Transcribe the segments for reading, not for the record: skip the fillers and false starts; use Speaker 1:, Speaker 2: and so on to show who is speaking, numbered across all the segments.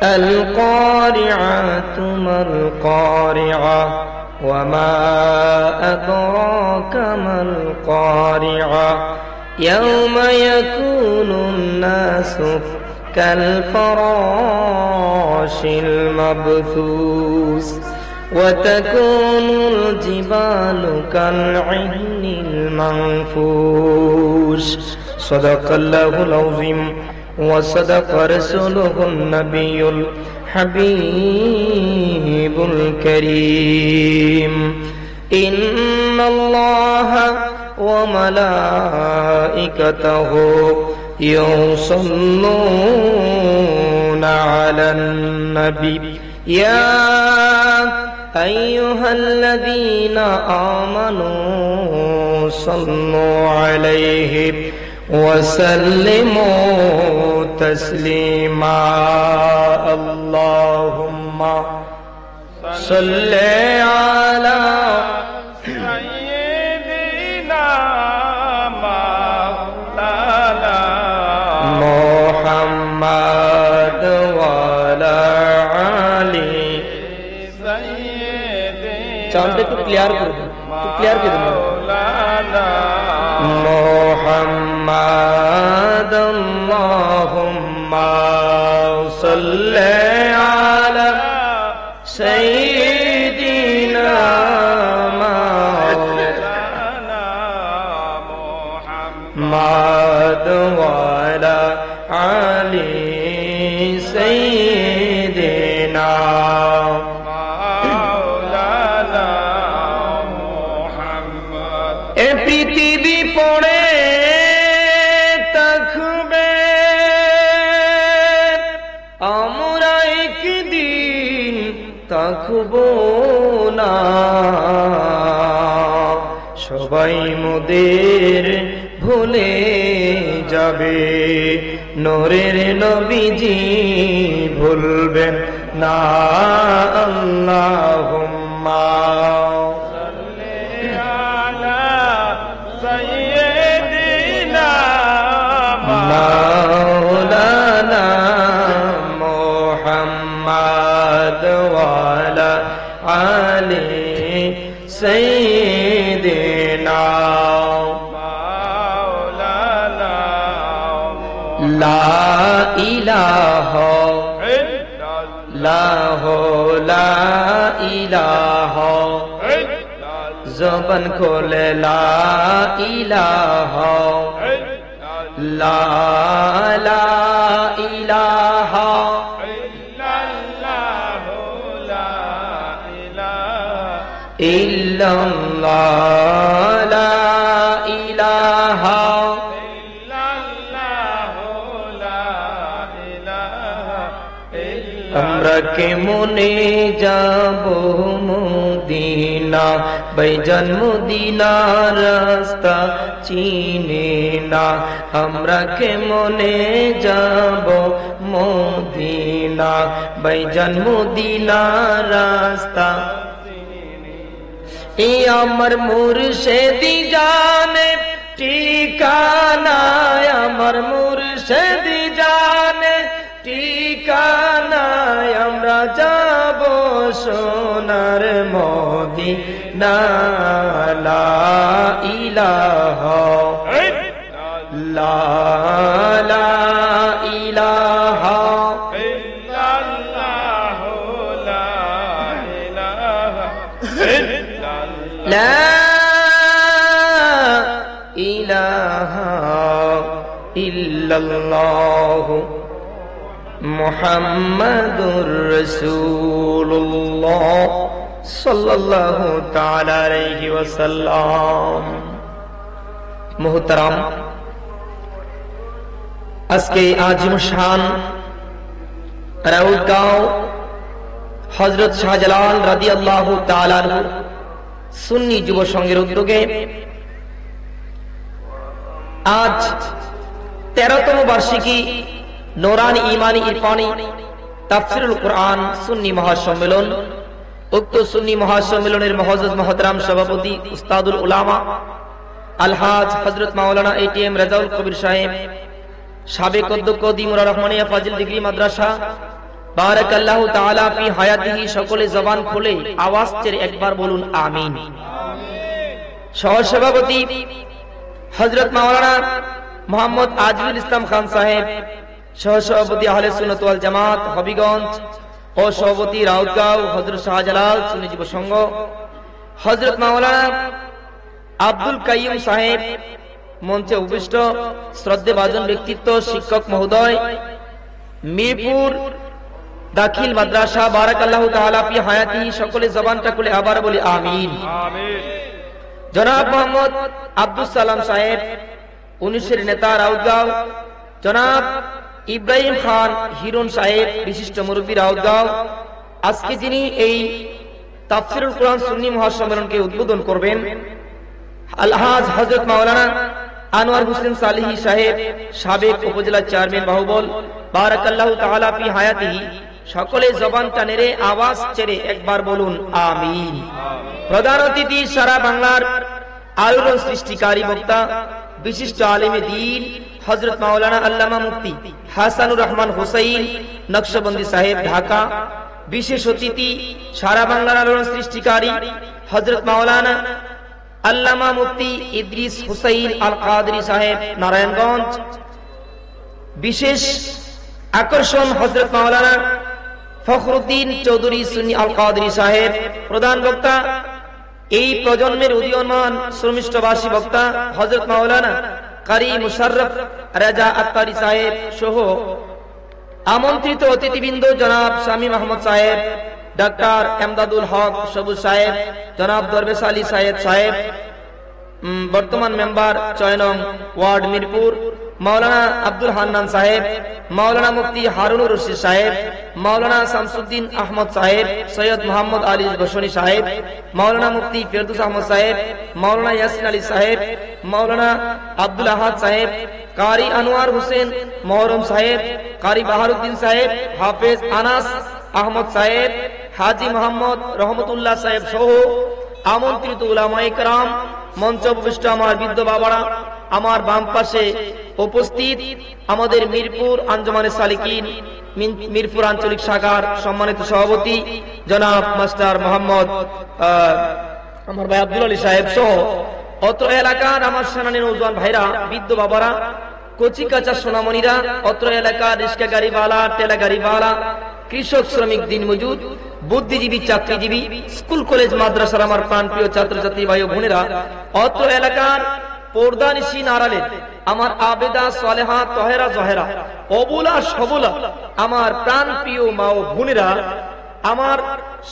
Speaker 1: القارعة ما القارعة وما أدراك ما القارعة يوم يكون الناس كالفراش المبثوث وتكون الجبال كالعهن المنفوش صدق الله العظيم وصدق رسوله النبي الحبيب الكريم إن الله وملائكته يصلون على النبي يا أيها الذين آمنوا صلوا عليه وسلموا تسليما اللهم صل على
Speaker 2: سيدنا مولانا
Speaker 1: محمد وعلى آله চাঁদটা একটু ক্লিয়ার করে দিন, একটু ক্লিয়ার করে দিন। محمد اللهم صل على سيدنا مولانا محمد وعلى آل سيدنا مولانا محمد এ পৃথিবী পড়ে থাকবে আমরা একদিন থাকবো না সবাই মোদের ভুলে যাবে নূরের নবীজি ভুলবেন না আল্লাহুম্মা مولانا محمد وعلى آل سيدنا مولانا لا إله لا لا إله زبان کھولے لا إله لا لا إله إلا الله لا إله إلا الله لا إله إلا الله لا إله إلا আমরা কেমনে যাব মদিনা ভাইজান মদিনার রাস্তা চিনে না আমরা কেমনে যাব মদিনা ভাইজান মদিনার রাস্তা এই আমার মুর্শিদি জানে ঠিকানা আমার মুর্শিদি জানে ঠিকানা আমরা যাব সোনার মদিনা লা ইলাহা লা লা ইলাহা ইল্লাল্লাহ লা ইলাহা ইল্লাল্লাহ লা ইলাহা ইল্লাল্লাহ মুহাম্মাদুর রাসূলুল্লাহ সাল্লাল্লাহু তাআলা আলাইহি ওয়াসাল্লাম। মুহতারাম, আজকে আজিম শান রাউতগাঁও হযরত শাহজালাল রাদিয়াল্লাহু তাআলা আনহু সুন্নি যুব সংঘের উদ্যোগে আজ 13তম বার্ষিকী নূরানি ঈমানি ইরফানি তাফসীরুল কুরআন সুন্নি মহাসম্মেলন, উক্ত সুন্নি মহাসম্মেলনের মুআজ্জাজ মুহতারাম সভাপতি উস্তাদুল উলামা আলহাজ হযরত মাওলানা এটিএম রাজাউল কবির সাহেব, সাবেক অধ্যক্ষ দিমুরা রহমানিয়া ফাজিল ডিগ্রি মাদ্রাসা বারাকাল্লাহু তাআলা ফি হায়াতিহি, সকলে জবান খুলে আওয়াজ ছেড়ে একবার বলুন আমিন। সহসভাপতি হযরত মাওলানা মোহাম্মদ আজিজুল ইসলাম খান সাহেব, সহসভাপতি আহলে সুন্নাত ওয়াল জামাত হবিগঞ্জ ও সভাপতি রাউতগাঁও হযরত শাহজালাল সুন্নি যুব সংঘ, হযরত মাওলানা আব্দুল কাইয়ুম সাহেব, মঞ্চে উপবিষ্ট শ্রদ্ধেভাজন ব্যক্তিত্ব শিক্ষক মহোদয়, মিরপুর দাখিল মাদ্রাসা, বারাকাল্লাহু তাআলা ফি হায়াতিহি, সকলে জবানটা খুলে আবার বলি আমিন। জনাব মোহাম্মদ আব্দুল সালাম সাহেব, 19-এর নেতা রাউতগাঁও, জনাব ইব্রাহিম খান হিরণ সাহেব, বিশিষ্ট মুরব্বী রাউতগাঁও, আজকে যিনি এই তাফসীরুল কুরআন সুন্নি মহাসম্মেলনকে উদ্বোধন করবেন, আলহাজ হযরত মাওলানা আনোয়ার হোসেন সালিহি সাহেব, সাবেক উপজেলা চেয়ারম্যান বাহুবল, বারাকাল্লাহু তাআলা ফি হায়াতিহি, সকলে জবানটা নেড়ে আওয়াজ ছেড়ে একবার বলুন আমিন। প্রধান অতিথি সারা বাংলার আলোড়ন সৃষ্টিকারী বক্তা, বিশিষ্ট আলেমে দ্বীন হযরত মাওলানা আল্লামা মুফতি হাসানুর রহমান হুসাইন নকশবন্দি সাহেব, ঢাকা। বিশেষ অতিথি সারা বাংলার আলোড়ন সৃষ্টিকারী হযরত মাওলানা আল্লামা মুফতি ইদ্রিস হুসাইন আল কাদরি সাহেব, নারায়ণগঞ্জ। বিশেষ আকর্ষণ হযরত মাওলানা ফখরুদ্দিন চৌধুরী সুন্নি আল কাদরি সাহেব, প্রধান বক্তা এই প্রজন্মের উদীয়মান শ্রমিষ্ঠভাষী বক্তা হযরত মাওলানা কারি মুশাররফ রাজা আত্তারি সাহেব সহ আমন্ত্রিত অতিথিবৃন্দ জনাব শামীম আহমদ সাহেব, ডাক্তার এমদাদুল হক সবুজ সাহেব, জনাব দরবেশ আলী সাহেব সাহেব, বর্তমান মেম্বার 6 নং ওয়ার্ড মিরপুর, মাওলানা আব্দুল হান্নান সাহেব, মাওলানা মুফতি হারুনুর রশিদ সাহেব, মাওলানা শামসুদ্দিন আহমদ সাহেব, সৈয়দ মোহাম্মদ আলী বসনি সাহেব, মাওলানা মুফতি ফেরদৌস আহমদ সাহেব, মাওলানা ইয়াসিন আলী সাহেব, মাওলানা আব্দুল আহাদ সাহেব, কারি আনোয়ার হোসেন মহরম সাহেব, কারি বাহারুদ্দিন সাহেব, হাফেজ আনাস আহমদ সাহেব, হাজি মোহাম্মদ রহমতুল্লাহ সাহেব সহ আমন্ত্রিত উলামায়ে কেরাম, মঞ্চ উপবিষ্ট আমার বৃদ্ধ বাবারা, আমার বাম পাশে উপস্থিত আমাদের মিরপুর আঞ্জুমানে সালিকিন মিরপুর আঞ্চলিক শাখার সম্মানিত সভাপতি জনাব মাস্টার মোহাম্মদ আমার ভাই আব্দুল আলী সাহেব সহ অত্র এলাকার আমার সেনানী নৌজওয়ান ভাইরা, বৃদ্ধ বাবারা, কচি কাঁচা সোনামণিরা, অত্র এলাকার রিক্সা গাড়িওয়ালা, টেলা গাড়িওয়ালা, কৃষক শ্রমিক দিনমজুর, বুদ্ধিজীবী চাকরিজীবী, স্কুল কলেজ মাদ্রাসার আমার প্রাণপ্রিয় ছাত্রছাত্রী ভাই ও বোনেরা, অত্র এলাকার পর্দানিশীন আড়ালে আমার আবেদা সালেহা তহেরা জহেরা অবুলা সবুলা আমার প্রাণপ্রিয় মা ও বোনেরা, আমার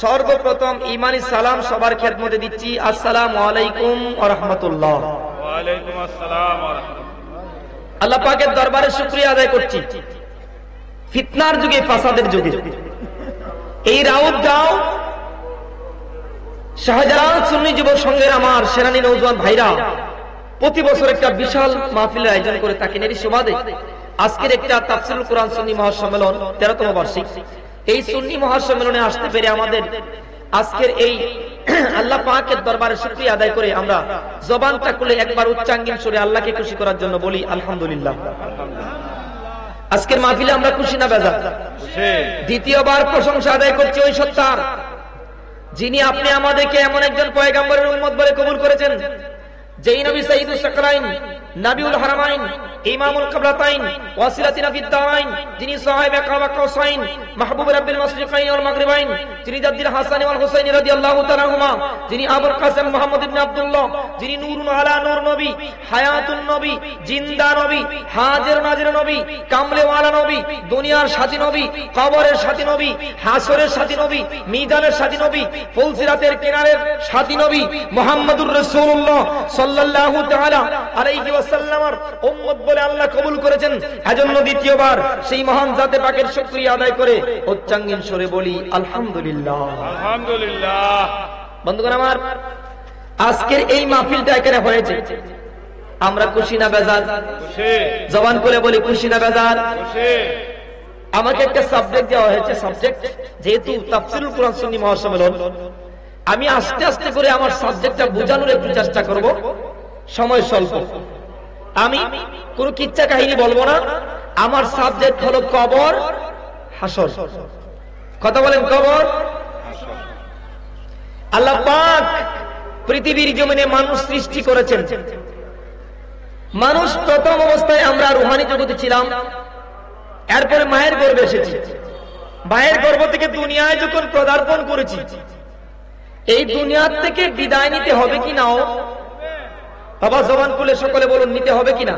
Speaker 1: সর্বপ্রথম ইমানি সালাম সবার খেদমতে দিচ্ছি, আসসালামু আলাইকুম ওয়া রাহমাতুল্লাহ।
Speaker 2: ওয়া আলাইকুম আসসালাম ওয়া রাহমাতুল্লাহ।
Speaker 1: আল্লাহ পাকের দরবারে শুকরিয়া আদায় করছি, ফিতনার যুগে, ফাসাদের যুগে এই রাউতগাঁও শাহজালাল সুন্নি যুব সংঘের আমার সেনানী নৌজওয়ান ভাইরা প্রতি বছর একটা বিশাল মাহফিলের আয়োজন করে থাকেন। এর সুবাদে আজকের একটা তাফসীরুল কুরআন সুন্নি মহাসম্মেলন 13তম বার্ষিক, এই সুন্নি মহাসম্মেলনে আসতে পেরে আমাদের আজকের এই আল্লাহ পাকের দরবারে শুকরিয়া আদায় করে আমরা জবানটা খুলে একবার উচ্চাঙ্গিন সুরে আল্লাহকে খুশি করার জন্য বলি আলহামদুলিল্লাহ। আজকের মাহফিলে আমরা খুশি না বেজার? দ্বিতীয়বার প্রশংসা আদায় করছি ওই সত্তার, যিনি আপনি আমাদেরকে এমন একজন পয়গম্বরের উম্মত বলে কবুল করেছেন, যেই নবী সাইয়্যিদুস সাকলাইন, নাবিউল হারামাইন, ইমামুল কিবলাতাইন, ওয়াসিলাতুনা ফিদ দারাইন, যিনি সাহেবে কাবা কাউসাইন, মাহবুব রাব্বিল মাশরিকাইন ওয়াল মাগরিবাইন, যিনি জাদ্দিল হাসান ওয়াল হুসাইন রাদিয়াল্লাহু তাআলা আনহুমা, যিনি আবুল কাসেম মুহাম্মদ ইবনে আব্দুল্লাহ, যিনি নূরুন আলা নূর নবী, হায়াতুন নবী, জিন্দা নবী, হাজির নাজির নবী, কামলে ওয়ালা নবী, দুনিয়ার সাথী নবী, কবরের সাথী নবী, হাসরের সাথী নবী, মিজানের সাথী নবী, ফুলসিরাতের কিনারের সাথী নবী মুহাম্মদুর রাসূলুল্লাহ সাল্লাল্লাহু তাআলা আলাইহি ওয়াসাল্লামের উম্মত বলে আল্লাহ কবুল করেছেন। এজন্য দ্বিতীয়বার সেই মহান জাতে পাকের শুকরিয়া আদায় করে উচ্চাঙ্গিন সুরে বলি আলহামদুলিল্লাহ।
Speaker 2: আলহামদুলিল্লাহ।
Speaker 1: বন্ধুগণ আমার, আজকের এই মাহফিলটা এখানে হয়েছে, আমরা খুশি না বেজার?
Speaker 2: খুশি।
Speaker 1: জবান করে বলি খুশি না বেজার?
Speaker 2: খুশি।
Speaker 1: আমাকে একটা সাবজেক্ট দেওয়া হয়েছে, সাবজেক্ট যেহেতু তাফসীরুল কুরআন সুন্নি মহাসম্মেলন, আমি আস্তে আস্তে করে আমার সাবজেক্টটা বোঝানোর একটু চেষ্টা করব, সময় স্বল্প। আমি কোন কিচ্ছা কাহিনী বলবো না, আমার সাবজেক্ট হলো কবর হাসর। কথা বলেন কবর। আল্লাহ পাক পৃথিবীর জমিনে মানুষ সৃষ্টি করেছেন। মানুষ প্রথম অবস্থায় আমরা রুহানি জগতে ছিলাম, এরপরে মায়ের গর্ভে এসেছি। মায়ের গর্ভ থেকে দুনিয়ায় যখন পদার্পণ করেছি, এই দুনিয়া থেকে বিদায় নিতে হবে কি নাও? বাবা জবান খুলে সকলে বলুন, নিতে হবে কিনা?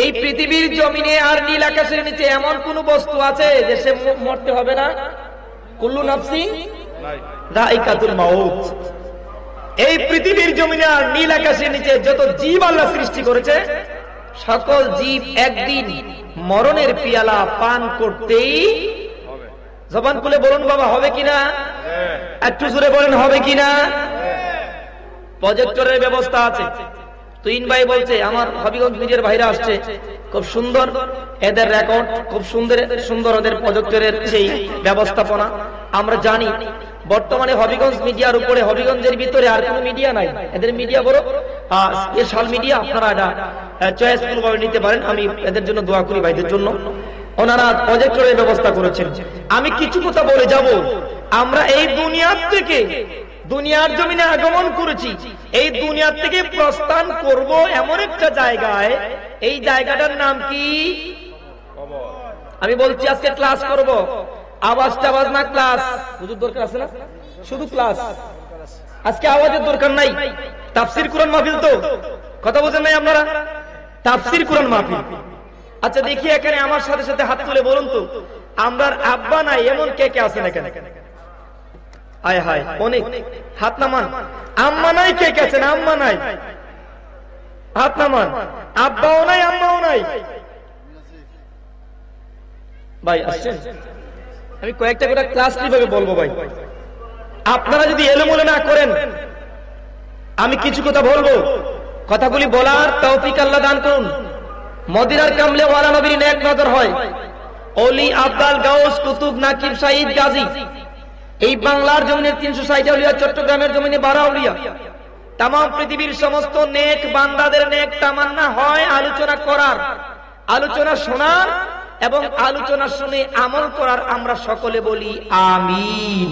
Speaker 1: এই পৃথিবীর জমিনে আর নীল আকাশের নিচে এমন কোন বস্তু আছে যে সে মরতে হবে না? কুল্লু নাফসিন যায়কাতুল মাউত। এই পৃথিবীর জমিনে আর নীল আকাশের নিচে যত জীব আল্লাহ সৃষ্টি করেছে, সকল জীব একদিন মরণের পিয়ালা পান করতেই হবে। জবান খুলে বলুন বাবা, হবে কিনা? একটু জোরে বলেন, হবে কিনা? প্রজেক্টরের ব্যবস্থা আছে। তুইন ভাই বলছে আমার হবিগঞ্জ নিজের ভাইরা আসছে, খুব সুন্দর এদের রেকর্ড, খুব সুন্দর সুন্দর ওদের প্রজেক্টরের সেই ব্যবস্থাপনা। আমরা জানি বর্তমানে হবিগঞ্জ মিডিয়ার উপরে, হবিগঞ্জের ভিতরে আর কোনো মিডিয়া নাই। এদের মিডিয়া বড় স্পেশাল মিডিয়া, আপনারা এটা চয়েসফুল ভাবে নিতে পারেন। আমি এদের জন্য দোয়া করি, ভাইদের জন্য। ওনারা প্রজেক্টরের ব্যবস্থা করেছেন। আমি কিছু কথা বলে যাব। আমরা এই দুনিয়ার থেকে দুনিয়ার জমিনে আগমন করেছি, এই দুনিয়া থেকে প্রস্থান করব এমন একটা জায়গায়। এই জায়গাটার নাম কি? আমি বলছি আজকে ক্লাস করব, আওয়াজটা আওয়াজ না ক্লাস। হুজুর দরকার আছে না? শুধু ক্লাস, আজকে আওয়াজের দরকার নাই। তাফসীর কুরআন মাহফিল তো, কথা বোঝেন নাই আপনারা? তাফসীর কুরআন মাহফিল। আচ্ছা দেখি এখানে আমার সাথে সাথে হাত তুলে বলুন তো, আমরার আব্বা নাই এমন কে কে আছেন এখানে? আয় হায়, অনেক। হাত নামান। আম্মা নাই কে কে আছেন? আম্মা নাই, হাত নামান। আব্বাও নাই, আম্মাও নাই। ভাই আসছেন? আমি কয়েকটা করে ক্লাস কিভাবে বলবো ভাই, আপনারা যদি এলোমেলো না করেন আমি কিছু কথা বলবো। কথাগুলি বলার তৌফিক আল্লাহ দান করুন। মদিনার কামলে ওয়ালা নবীর নেক নজর হয়। ওলি আব্দাল গাউস কুতুব নাকিব সাইদ গাজী, এই বাংলার জমিনের 360 আউলিয়া, চট্টগ্রামের জমিনে 12 আউলিয়া। তাম পৃথিবীর সমস্ত নেক বান্দাদের নেক তামান্না হয় আলোচনা করার, আলোচনা শোনার এবং আলোচনা শুনে আমল করার। আমরা সকলে বলি আমিন।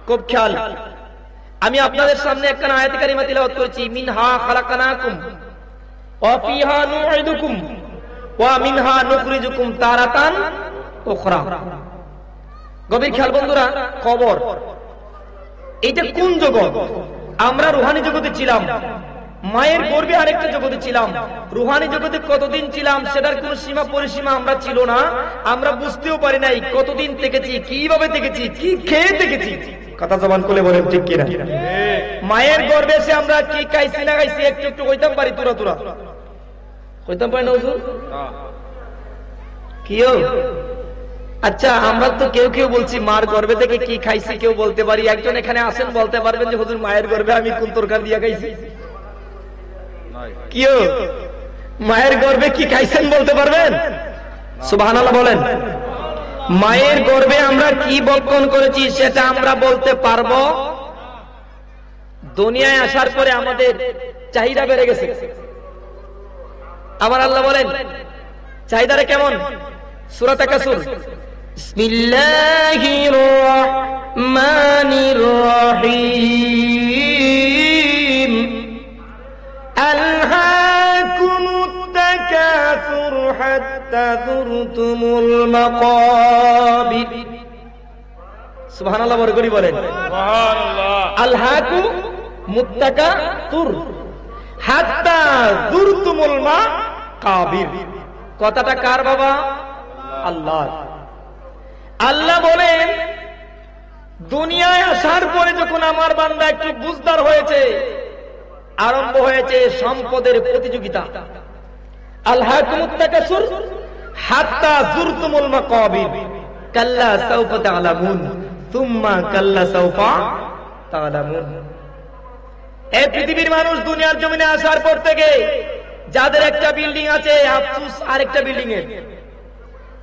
Speaker 1: খুব খেয়াল। আমি আপনাদের সামনে একটা আয়াত কারিমা তিলাওয়াত করেছি। মিনহা খালাকনাকুম ওয়া ফিহা নুঈদুকুম ওয়া মিনহা নুখরিজুকুম তারাতান উখরা। গভীর খেয়াল বন্ধুরা। কবর এটা কোন জগৎ? আমরা রুহানি জগতে ছিলাম, মায়ের গর্ভে আরেকটা জগতে ছিলাম। রুহানি জগতে কতদিন ছিলাম সেটার কোন সীমা পরিসীমা আমরা ছিল না। আমরা বুঝতেও পারি নাই কতদিন থেকেছি, কিভাবে থেকেছি, কি খেয়ে থেকেছি। কথা জবান খুলে বলেন ঠিক কিনা? মায়ের গর্ভে এসে আমরা কি খাইছি না খাইছি একটু একটু কইতাম পারি, তুরা তুরা কইতাম পারি না হুজুর? কিও? আচ্ছা আমরা তো কেউ কেউ বলছি মার গর্ভে থেকে কি খাইছি কেউ বলতে পারি। একজন এখানে আসেন বলতে পারবেন যে হুজুর মায়ের গর্ভে আমি কোন তরকারি দিয়া খাইছি? কিও মায়ের গর্ভে কি খাইছেন বলতে পারবেন? সুবহানাল্লাহ বলেন। মায়ের গর্ভে আমরা কি বক্ষণ করেছি সেটা আমরা বলতে পারবো। দুনিয়ায় আসার পরে আমাদের চাহিদা বেড়ে গেছে। আমার আল্লাহ বলেন চাহিদাটা কেমন? সূরা তাকাসুর, বিসমিল্লাহির রহমানির রহিম। আলহাকুমুত তাকাসুর হাত্তা যুরতুমুল মাকাবির। সুবহানাল্লাহ বরকরি বলেন। সুবহানাল্লাহ। আলহাকুমুত তাকাসুর হাত্তা যুরতুমুল মাকাবির। কথাটা কার বাবা? আল্লাহ। আল্লাহ বলেন দুনিয়ায় আসার পরে যখন আমার বান্দা একটু বুঝদার হয়েছে, আরম্ভ হয়েছে সম্পদের প্রতিযোগিতা। আলহাকুমুত তাকাসুর হাত্তা যুরতুমুল মাকাবির কাল্লা সাউফা তা'লামুন সুম্মা কাল্লা সাউফা তা'লামুন। এই পৃথিবীর মানুষ দুনিয়ার জমিনে আসার পর থেকে যাদের একটা বিল্ডিং আছে আফসোস আরেকটা বিল্ডিং এর,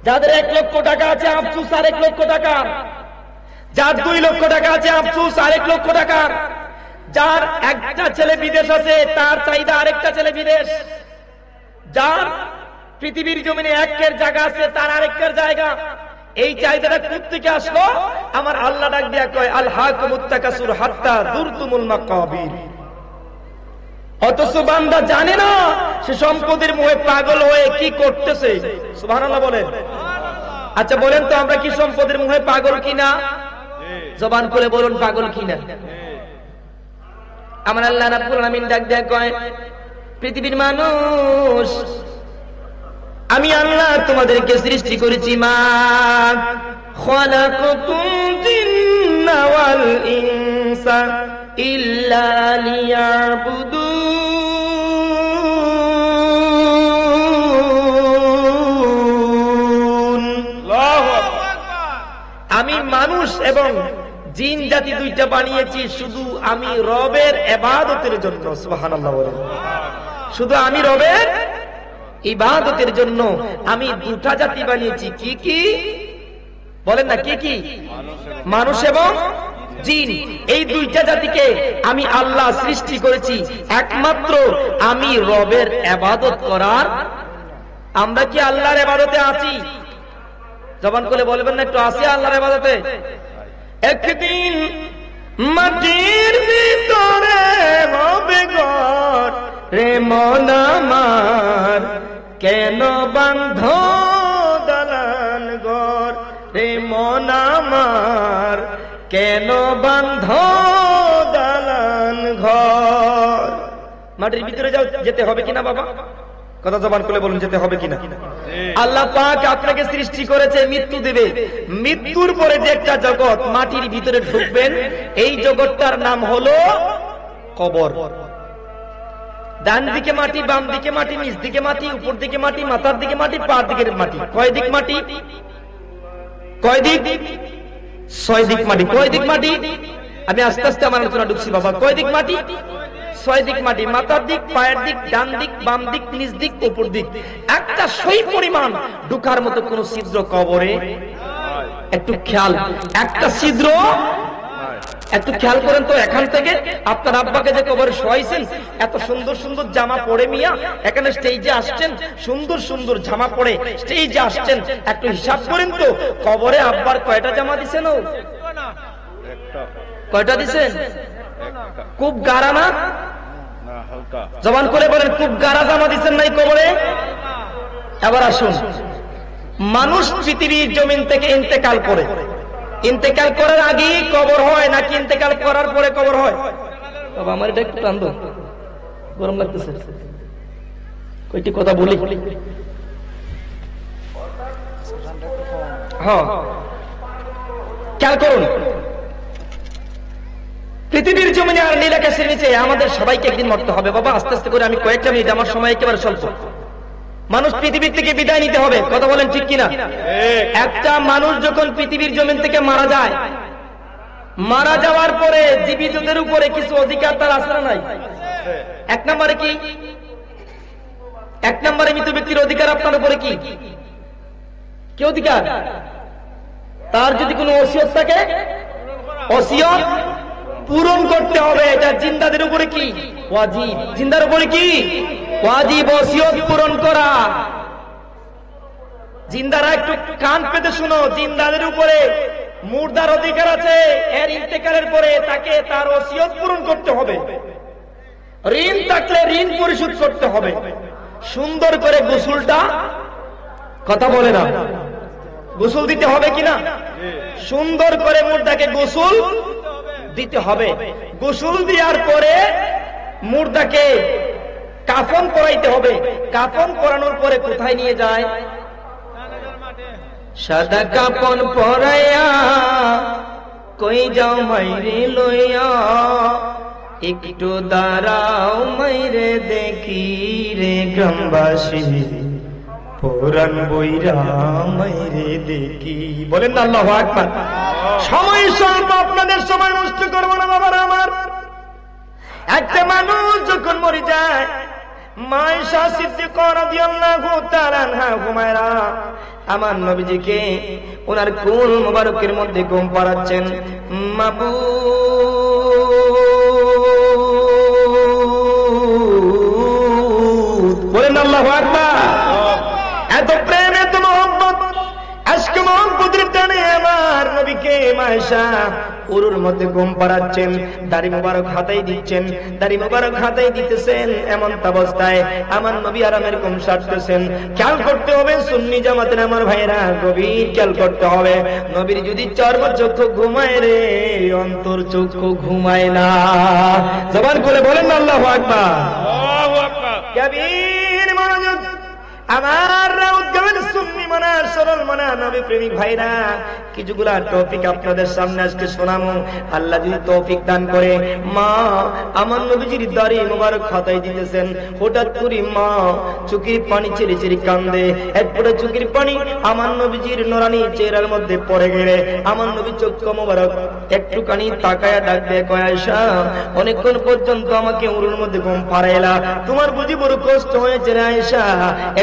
Speaker 1: যাদের 1 লক্ষ টাকা আছে আফসোস আরেক লক্ষ টাকার, যার 2 লক্ষ টাকা আছে আফসোস আরেক লক্ষ টাকার, যার একটা ছেলে বিদেশ আছে তার চাহিদা আরেকটা ছেলে বিদেশ, যার পৃথিবীর জমিনে 1 জায়গা আছে তার আরেকটার জায়গা। এই চাহিদাটা কোথা থেকে আসলো? আমার আল্লাহ ডাক দিয়া কয় আল হাকুমুত তাকাসুর হাত্তা যুরতুমুল মাকাবির। অথচ বান্দা জানে না সে সম্পদের মোহে পাগল হয়ে কি করতেছে। সুবহানাল্লাহ বলেন। আচ্ছা বলেন তো আমরা কি সম্পদের মোহে পাগল কিনা? জবান খুলে বলুন পাগল কিনা। আমার আল্লাহ রাব্বুল আলামিন ডাক দেয়া কয় পৃথিবীর মানুষ আমি আল্লাহ তোমাদেরকে সৃষ্টি করেছি মা খালাকাতুল জিন্না ওয়াল ইনসা ইল্লা লিয়াবুদুন। আমি মানুষ এবং জিন জাতি দুইটা বানিয়েছি শুধু আমি রবের ইবাদতের জন্য। সুবহানাল্লাহ বলেন। শুধু আমি রবের ইবাদতের জন্য আমি দুটা জাতি বানিয়েছি। কি কি বলেন না? কি কি? মানুষ এবং জিন। এই দুইটা জাতিকে আমি আল্লাহ সৃষ্টি করেছি একমাত্র আমি রবের ইবাদত করার। আমরা কি আল্লাহর ইবাদতে আছি? জবান করে বলবেন না একটু আছি আল্লাহর ইবাদতে? একদিন মাটির ভিতরে হবে ঘর রে মন আমার, কেন বান্ধ দালান ঘর রে মন আমার, কেন বান্ধ দালান ঘর। মাটির ভিতরে যাও, যেতে হবে কিনা বাবা? কথা জবান খুলে বলুন, যেতে হবে কিনা? আল্লাহ পাক আপনাকে সৃষ্টি করেছে মৃত্যু দেবে। মৃত্যুর পরে যে একটা জগৎ মাটির ভিতরে ঢুকবেন, এই জগৎটার নাম হলো কবর। ডান দিকে মাটি, বাম দিকে মাটি, নিচ দিকে মাটি, উপর দিকে মাটি, মাথার দিকে মাটি, পা দিকে মাটি। কয় দিক মাটি? কয় দিক? 6 দিক মাটি। কয় দিক মাটি? আমি আস্তে আস্তে আমার আলোচনা ঢুকছি বাবা। কয় দিক মাটি? 6 দিক মাটি। মাথার দিক, পায়ের দিক, ডান দিক, বাম দিক, নিচ দিক, উপর দিক। একটা সই পরিমাণ ঢুকার মতো কোন ছিদ্র কবরে? একটু খেয়াল, একটা ছিদ্র। একটু খেয়াল করেন তো, এখান থেকে আপনার আব্বাকে যে কবরে শোয়াইছেন, এত সুন্দর সুন্দর জামা পরে মিয়া এখানে স্টেজে আসছেন, সুন্দর সুন্দর জামা পরে স্টেজে আসছেন, একটু হিসাব করেন তো কবরে আব্বার কয়টা জামা দিছেন? ও কয়টা দিছেন? খুব গাড়া না? জবান করে বলেন, খুব গাড়া জামা দিচ্ছেন নাই কবরে? এবার আসুন, মানুষ পৃথিবীর জমিন থেকে ইন্তেকাল করে, ইন্তেকাল করার আগেই কবর হয় নাকি ইন্তেকাল করার পরে কবর হয়? বাবা আমার এটা একটু টান দাও, গরম লাগতেছে। কয়টি কথা বলি। হ্যাঁ খেয়াল করুন, পৃথিবীর জমিনে আর নীল আকাশের নিচে আমাদের সবাইকে একদিন মরতে হবে বাবা। আস্তে আস্তে করে, আমি কয়েকটা মিনিট, আমার সময় একেবারে স্বল্প। মানুষ পৃথিবীর থেকে বিদায় নিতে হবে, কথা বলেন ঠিক কিনা? একটা মানুষ যখন পৃথিবীর জমিন থেকে মারা যায়, মারা যাওয়ার পরে জীবিতদের উপরে কিছু অধিকার তার আছে না নাই? এক নম্বরে কি? এক নম্বরে মৃত ব্যক্তির অধিকার আপনার উপরে কি? কি অধিকার? তার যদি কোনো ওসিয়ত থাকে, ওসিয়ত পূরণ করতে হবে। এটা জিন্দাদের উপরে কি? ওয়াজিব। জিন্দার উপরে কি? ওয়াজিব ওসিয়ত পূরণ করা। জিন্দারা একটু কান পেতে শুনো, জিন্দাদের উপরে মুর্দার অধিকার আছে। এর ইন্তেকালের পরে তাকে তার ওসিয়ত পূরণ করতে হবে। ঋণ থাকলে ঋণ পরিশোধ করতে হবে। সুন্দর করে গোসলটা, কথা বলে না, গোসল দিতে হবে কিনা? সুন্দর করে মুর্দাকে গোসল দিতে হবে। গোসল দেওয়ার পরে মুর্দাকে কাফন পরাইতে হবে। কাফন পরানোর পরে কোথায় নিয়ে যায়? সাদা কাফন পরাইয়া কই যাও মাইরে লইয়া, একটু দাঁড়াও মাইরে দেখি রে গ্রামবাসী, পুরান বইরা মাইরে দেখি। বলেন না আল্লাহু আকবার। সময় স্বল্প, আপনাদের সময় নষ্ট করবো না বাবার আমার। একটা মানুষ যখন মরে যায়, মায়েশা সিদ্দিকা রাদিয়াল্লাহু তাআলা আনহা হুমায়রা আমার নবীজিকে ওনার কোল মোবারকের মধ্যে ঘুম পাড়াচ্ছেন। মাবুদ, বলেন আল্লাহু আকবার। এত প্রেম, এত মহব্বত, আজকে মহব্বত রোদের টানে আমার নবীকে মায়েশা উরুর মধ্যে ঘুম পাড়াচ্ছেন, দাড়ি মোবারক হাতাই দিচ্ছেন, দাড়ি মোবারক হাতাই দিতেছেন। এমন অবস্থায় আমার নবী আরামের ঘুম সারতেছেন। খেয়াল করতে হবে সুন্নি জামাতের আমার ভাইরা, গভীর খেয়াল করতে হবে। নবীর যদি চর্মচক্ষু ঘুমায় রে, অন্তর চক্ষু ঘুমায় না। জবান খুলে বলেন না আল্লাহু আকবার।
Speaker 2: আল্লাহু আকবার।
Speaker 1: গভীর মনোযোগ আমার রাউতগাঁওয়ের সুন্নি মানা সরল মানা নবী প্রেমিক ভাইরা, কিছুগুলা টপিক আপনাদের সামনে আজকে শোনাবো। আল্লাহ যদি তৌফিক দান করে, মা আমার নবীজির দাড়ি মোবারক খাতাই দিতেছেন, হঠাৎ করে মা চোখের পানি ছেড়ে ছেড়ে কান্দে। একপরে চোখের পানি আমার নবীজির নরানি চেহারার মধ্যে পড়ে গেলে আমার নবী চক্ষু মোবারক একটুখানি তাকায়া ডাক দেয়, কয় আয়েশা, অনেকক্ষণ পর্যন্ত আমাকে উরুর মধ্যে ঘুম পাড়াইলা, তোমার বুঝি বড় কষ্ট হয়েছে রে আয়েশা,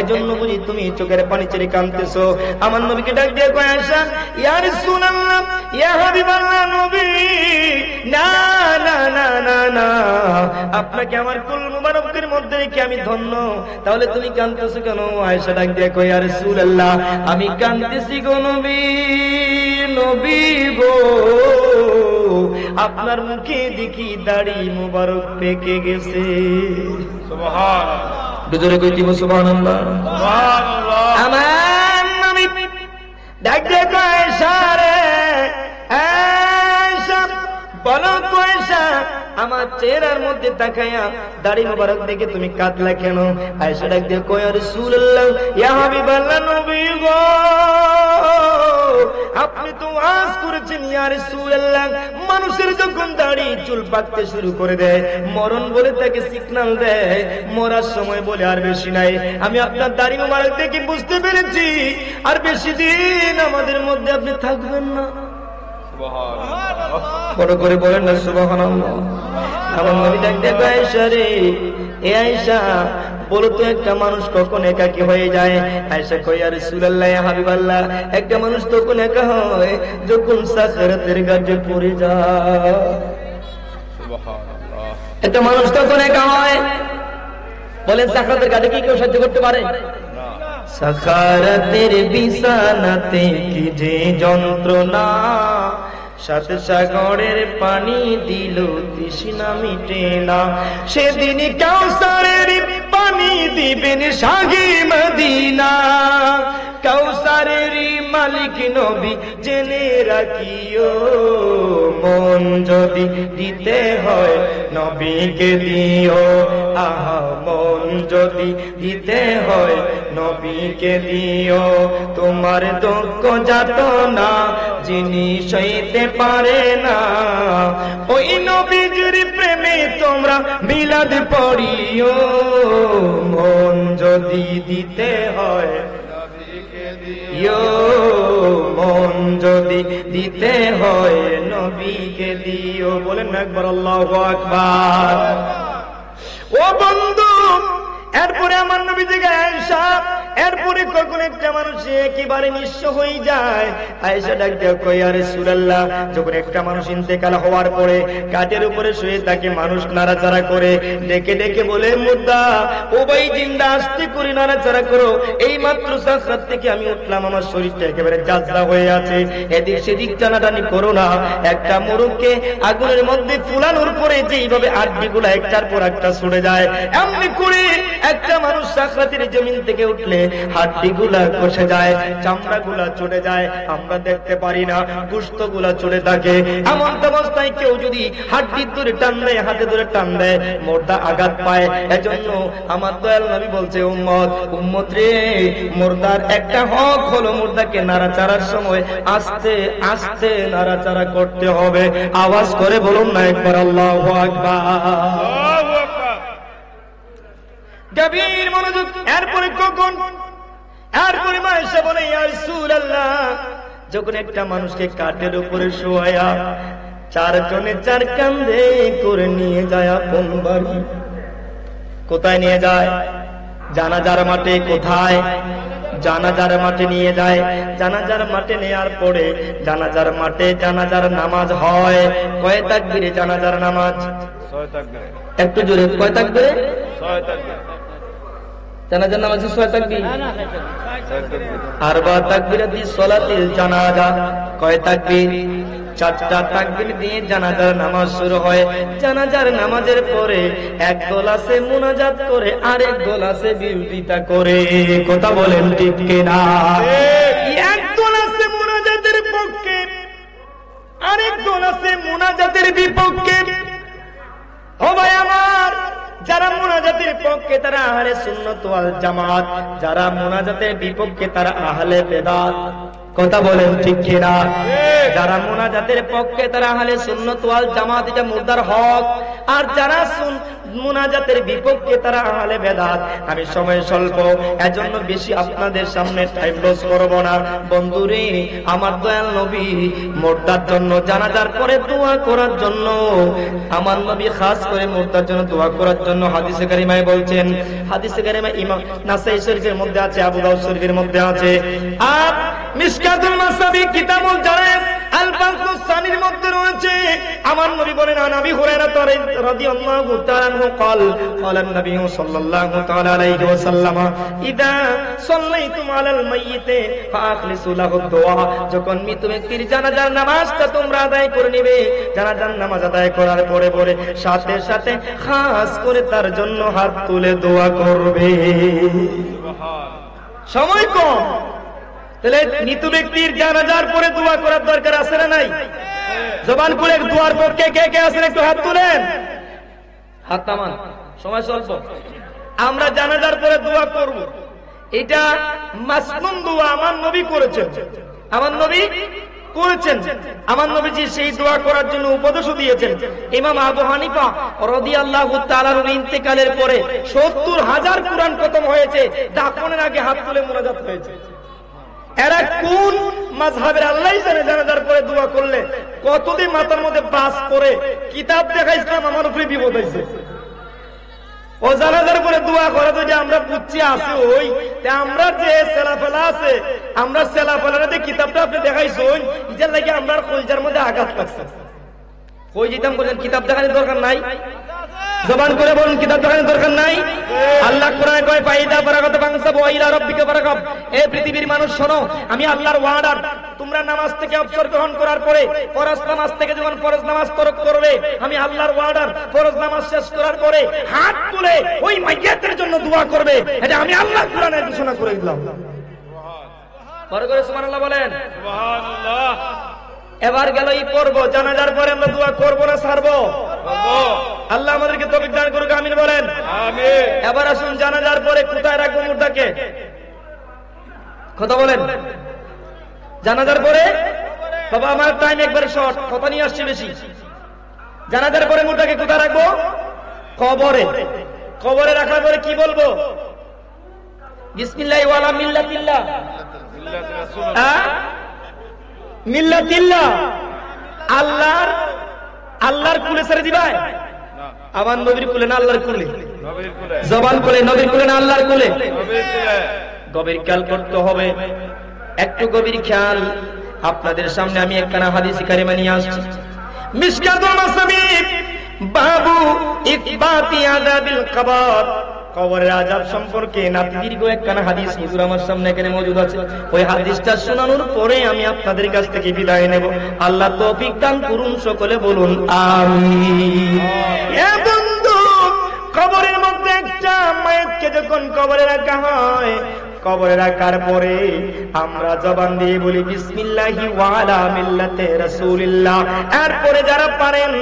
Speaker 1: এজন্য বুঝি তুমি চোখের পানি ছেড়ে কাঁদতেছো। আমার নবীকে ডাক দিয়ে কয়, আয়েশা ইয়া রাসূলুল্লাহ, ইয়া হাবিবাল্লাহ নবী, না না না না না, আপনাকে আমার কুল মুবারকের মধ্যে রেখে আমি ধন্য, তাহলে তুমি কাঁদতেছো কেন? আয়েশা ডাক দিয়ে কয়, ইয়া রাসূলুল্লাহ, আমি কাঁদতেছি গো নবী, নবী গো, আপনার মুখে দেখি দাড়ি মুবারক পেকে গেছে।
Speaker 2: সুবহানাল্লাহ।
Speaker 1: দুজনে কইতি সুবহানাল্লাহ।
Speaker 2: সুবহানাল্লাহ।
Speaker 1: আমার নবী ডাক দিয়ে কয়, আয়েশা রে, আয়েশা বলো তো আয়েশা, আমার চেহারার মধ্যে তাকায়া দাড়ি মোবারক দেখে তুমি কাঁদলা কেন? আয়েশা ডাক দিয়ে কয়, ইয়া রাসূলুল্লাহ, ইয়া হাবিবাল্লাহ নবী গো, আপনি তো ওয়াজ করেছেন ইয়া রাসূলুল্লাহ, মানুষের যখন দাড়ি চুল পাকতে শুরু করে দেয়, মরণ বলে তাকে সিগন্যাল দেয়, মরার সময় বলে আর বেশি নাই। আমি আপনার দাড়ি মোবারক দেখে বুঝতে পেরেছি আর বেশি দিন আমাদের মধ্যে আপনি থাকবেন না।
Speaker 2: সুবহানাল্লাহ।
Speaker 1: বড় করে বলেন না সুবহানাল্লাহ। আমার নবী ডাক দিয়ে কয়, আয়েশা রে, এ আয়েশা বলো তো একটা মানুষ কখন একাকী হয়ে যায়? আয়েশা কয়, ইয়া রাসূলুল্লাহ, ইয়া হাবিবাল্লাহ, একটা মানুষ তখন একা হয় যখন সাকরাতের ঘাটে পড়ে যায়।
Speaker 2: সুবহানাল্লাহ।
Speaker 1: একটা মানুষ তখন একা হয়। বলেন সাকরাতের ঘাটে কি কেউ সাহায্য করতে পারে?
Speaker 2: না।
Speaker 1: সাকারাতের বিছানাতে কি যে যন্ত্রণা, সাত সাগরের পানি দিল তৃষ্ণা মিটে না, সেদিন কাউসারের পানি দিবেন শাহে মদিনা, কাউসারের মালিক নবী জেনে রাখিও, মন যদি দিতে হয় নবীকে দিও, আহা মন যদি দিতে হয় নবীকে দিও, তোমার দুঃখ যাতনা যিনি সইতে পারে না, ওই নবীজির প্রেমে তোমরা মিলাদ পড়িও, মন যদি দিতে হয় ইয়ো, মন যদি দিতে হয় নবীকে দিও। বলেন না একবার আল্লাহু আকবার। ও বন্ধু, এরপরে আমার নবী জিজ্ঞাসা, আয়েশা এরপরে কখন একটা মানুষ একেবারে নিঃস্ব হয়ে যায়? আয়েশা ডাক দিয়ে কয়, ইয়া রাসূলুল্লাহ, যখন একটা মানুষ ইন্তেকাল হওয়ার পরে কাঠের উপরে শুয়ে তাকে মানুষ নাড়াচাড়া করে, ডেকে ডেকে বলে, মুর্দা ও ভাই জিন্দা, আস্তে করে নাড়াচাড়া করো, এই মাত্র সাকরাত থেকে আমি উঠলাম, আমার শরীরটা একেবারে জাজরা হয়ে আছে, এদিক সেদিক টানাটানি করো না। একটা মোরগকে আগুনের মধ্যে ফুলানোর পরে যেইভাবে আড্ডিগুলা একটার পর একটা ছুটে যায়, এমনি করে একটা মানুষ সাকরাতের জমিন থেকে উঠলে হাড্ডিগুলা খসে যায়, চামড়াগুলা চড়ে যায়, আমরা দেখতে পারি না, গোশতগুলা চড়ে থাকে। এমন অবস্থায় কেউ যদি হাড্ডির ধরে টান দেয়, হাতে ধরে টান দেয়, মুর্দা আঘাত পায়। এজন্য আমার দয়াল নবী বলছে, উম্মত উম্মত রে, মুর্দার একটা হক হলো মুর্দাকে নাড়াচাড়ার সময় আস্তে আস্তে নাড়াচাড়া করতে হবে। আওয়াজ করে বলুন না একবার আল্লাহু আকবার।
Speaker 2: আল্লাহু আকবার।
Speaker 1: গভীর মনোযোগ। এরপরে কখন? এরপরে মা এসে বলে, ইয়া রাসূলুল্লাহ, যখন একটা মানুষকে কাঠের উপরে শোয়া চারজনে চার কান্দে করে নিয়ে যায় আপন বাড়ি। কোথায় নিয়ে যায়? জানাজার মাঠে। কোথায়? জানাজার মাঠে নিয়ে যায়। জানাজার মাঠে নেয়ার পরে জানাজার মাঠে জানাজার নামাজ হয়। কয় তাকবীরে জানাজার নামাজ?
Speaker 2: 6 তাকবীর।
Speaker 1: একটু জোরে, কয় তাকবীরে?
Speaker 2: 6 তাকবীর।
Speaker 1: জানাজার নামাজে 6 তাকবীর, আরবা তাকবীরাতি সলাতিল জানাজা। কয় তাকবীর? 4টা তাকবীর দিয়ে জানাজার নামাজ শুরু হয়। জানাজার নামাজের পরে এক দল আছে মুনাজাত করে, আরেক দল আছে বিরোধিতা করে। কথা বলেন ঠিক কিনা? এক দল আছে মুনাজাতের পক্ষে, আরেক দল আছে মুনাজাতের বিপক্ষে। ও ভাই আমার, যারা মুনাজাতের পক্ষে তারা আহলে সুন্নাত ওয়াল জামাত, যারা মুনাজাতের বিপক্ষে তারা আহলে বেদাত। কথা বলেন ঠিক কিনা? যারা মুনাজাতের পক্ষে তারা আহলে সুন্নাত ওয়াল জামাত, এটা মুর্দার হক। আর যারা মুনাজাতের বিপক্ষে তারা আহলে বেদাত। আমি সময় স্বল্প, এজন্য বেশি আপনাদের সামনে টাইম লস করব না। বন্ধুরে, আমার দয়াল নবী মুর্দার জন্য জানাজার পরে দোয়া করার জন্য, আমার নবী খাস করে মুর্দার জন্য দোয়া করার জন্য হাদিসে কারিমায় বলছেন। হাদিসে কারিমা ইমাম নাসাই শরীফের মধ্যে আছে, আবু দাউদ শরীফের মধ্যে আছে, আর মিশকাতুল মাসাবি কিতাবুল জারায়েদ আল-বালকুস সানির মধ্যে রয়েছে। আমার নবী বলেন, নবী হুরায়রা রাদিয়াল্লাহু তাআলা আনহু قال قال النبي صلى الله تعالى عليه وسلم اذا صليتم على الميت فاخلصوا له الدعاء। যখন মৃত ব্যক্তির জানাজার নামাজটা তোমরা আদায় করে নেবে, জানাজার নামাজ আদায় করার পরে পরে সাথে সাথে খাস করে তার জন্য হাত তুলে দোয়া করবে। সময় কম, তাহলে মৃত ব্যক্তির জানাজার পরে দোয়া করার দরকার আছে না নাই? জবান খুলে দোয়ার পক্ষে কে কে আছেন একটু হাত তুলেন। হাত নামান, সময় স্বল্প। আমরা জানাজার পরে দোয়া করব, এটা মাসনুন দোয়া আমার নবী করেছেন। আমার নবী করেছেন, আমার নবীজি সেই দোয়া করার জন্য উপদেশও দিয়েছেন। ইমাম আবু হানিফা রাদিয়াল্লাহু তাআলার ইন্তেকালের পরে ৭০,০০০ কুরআন খতম হয়েছে, দাফনের আগে হাত তুলে মুনাজাত হয়েছে। এরা কোন মাযহাবের আল্লাহ জানে। জানাজার পরে দোয়া করলে কতদিন মাথার মধ্যে বাস করে কিতাব দেখাইছিলাম, আমার উপরে বিপদ হয়েছে। ও জানাজার পরে দোয়া করে তো যে আমরা বুঝছি আছে ওই, আমরা যে সেলাফেলা আছে, আমরা সেলাফেলার কিতাবটা আপনি দেখাইছো, এটার লাগে আমরা কলজার মধ্যে আঘাত লাগছে। কই যেতাম বলেন কিতাব দেখানোর দরকার নাই? জবান করে বলুন কিতাব দেখানোর দরকার নাই? আল্লাহ কোরআনে কয় ফাইদা ফারাগাত ফানসাবু ইলা রাব্বিকা ফারাগাব। এই পৃথিবীর মানুষ শোনো, আমি আল্লাহর ওয়াদা, তোমরা নামাজ থেকে অবসর গ্রহণ করার পরে ফরজ নামাজ থেকে যখন ফরজ নামাজ তরক করবে, আমি আল্লাহর ওয়াদা ফরজ নামাজ শেষ করার পরে হাত তুলে ওই মাইয়াতের জন্য দোয়া করবে। এটা আমি আল্লাহ কোরআনে ঘোষণা করে দিলাম। বড় করে সুবহানাল্লাহ বলেন।
Speaker 2: সুবহানাল্লাহ।
Speaker 1: এবার গেল এই পর্ব, জানাজার পরে আমরা দোয়া করব না ছাড়বো? আল্লাহ আমাদেরকে তৌফিক দান করুক, আমিন বলেন।
Speaker 2: আমিন।
Speaker 1: এবার আসুন, জানাজার পরে কোথায় রাখবো মুর্দাকে? কথা বলেন। জানাজার পরে, বাবা আমার টাইম একবারে শর্ট, কথা নিয়ে আসছে বেশি। জানাজার পরে মুর্দাকে কোথায় রাখবো? কবরে। কবরে রাখার পরে কি বলবো? বিসমিল্লাহি ওয়ালা মিল্লাতিল্লাহ। মিল্লাতিল্লাহ, আল্লাহর কুলে ছেড়ে দিবাই? আমার নবীর কুলে না আল্লাহর কুলে? জবান কুলে, নবীর কুলে না আল্লাহর কুলে? গভীর খেয়াল করতে হবে, একটু গভীর খেয়াল। আপনাদের সামনে আমি একখানা হাদিস কারিমা নিয়ে আসছি। মিশকাতুল মাসাবিব বাবু ইসবাতি আযাবিল কবর। কবরের আযাব সম্পর্কে নাতি দীর্ঘ একখানা হাদিস হুজুর আমার সামনে এখানে মজুদ আছে। ওই হাদিসটা শোনানোর পরে আমি আপনাদের কাছ থেকে বিদায় নেব। আল্লাহ তৌফিক দান করুন, সকলে বলুন আমিন। এ বন্ধু, কবরের মধ্যে একটা মায়েতকে যখন কবরে রাখা হয়, কবরে রাখার পরে আমরা জবান দিয়ে বলি বিসমিল্লাহি ওয়া আলা মিল্লাতে রাসূলিল্লাহ। এরপরে যারা পারেন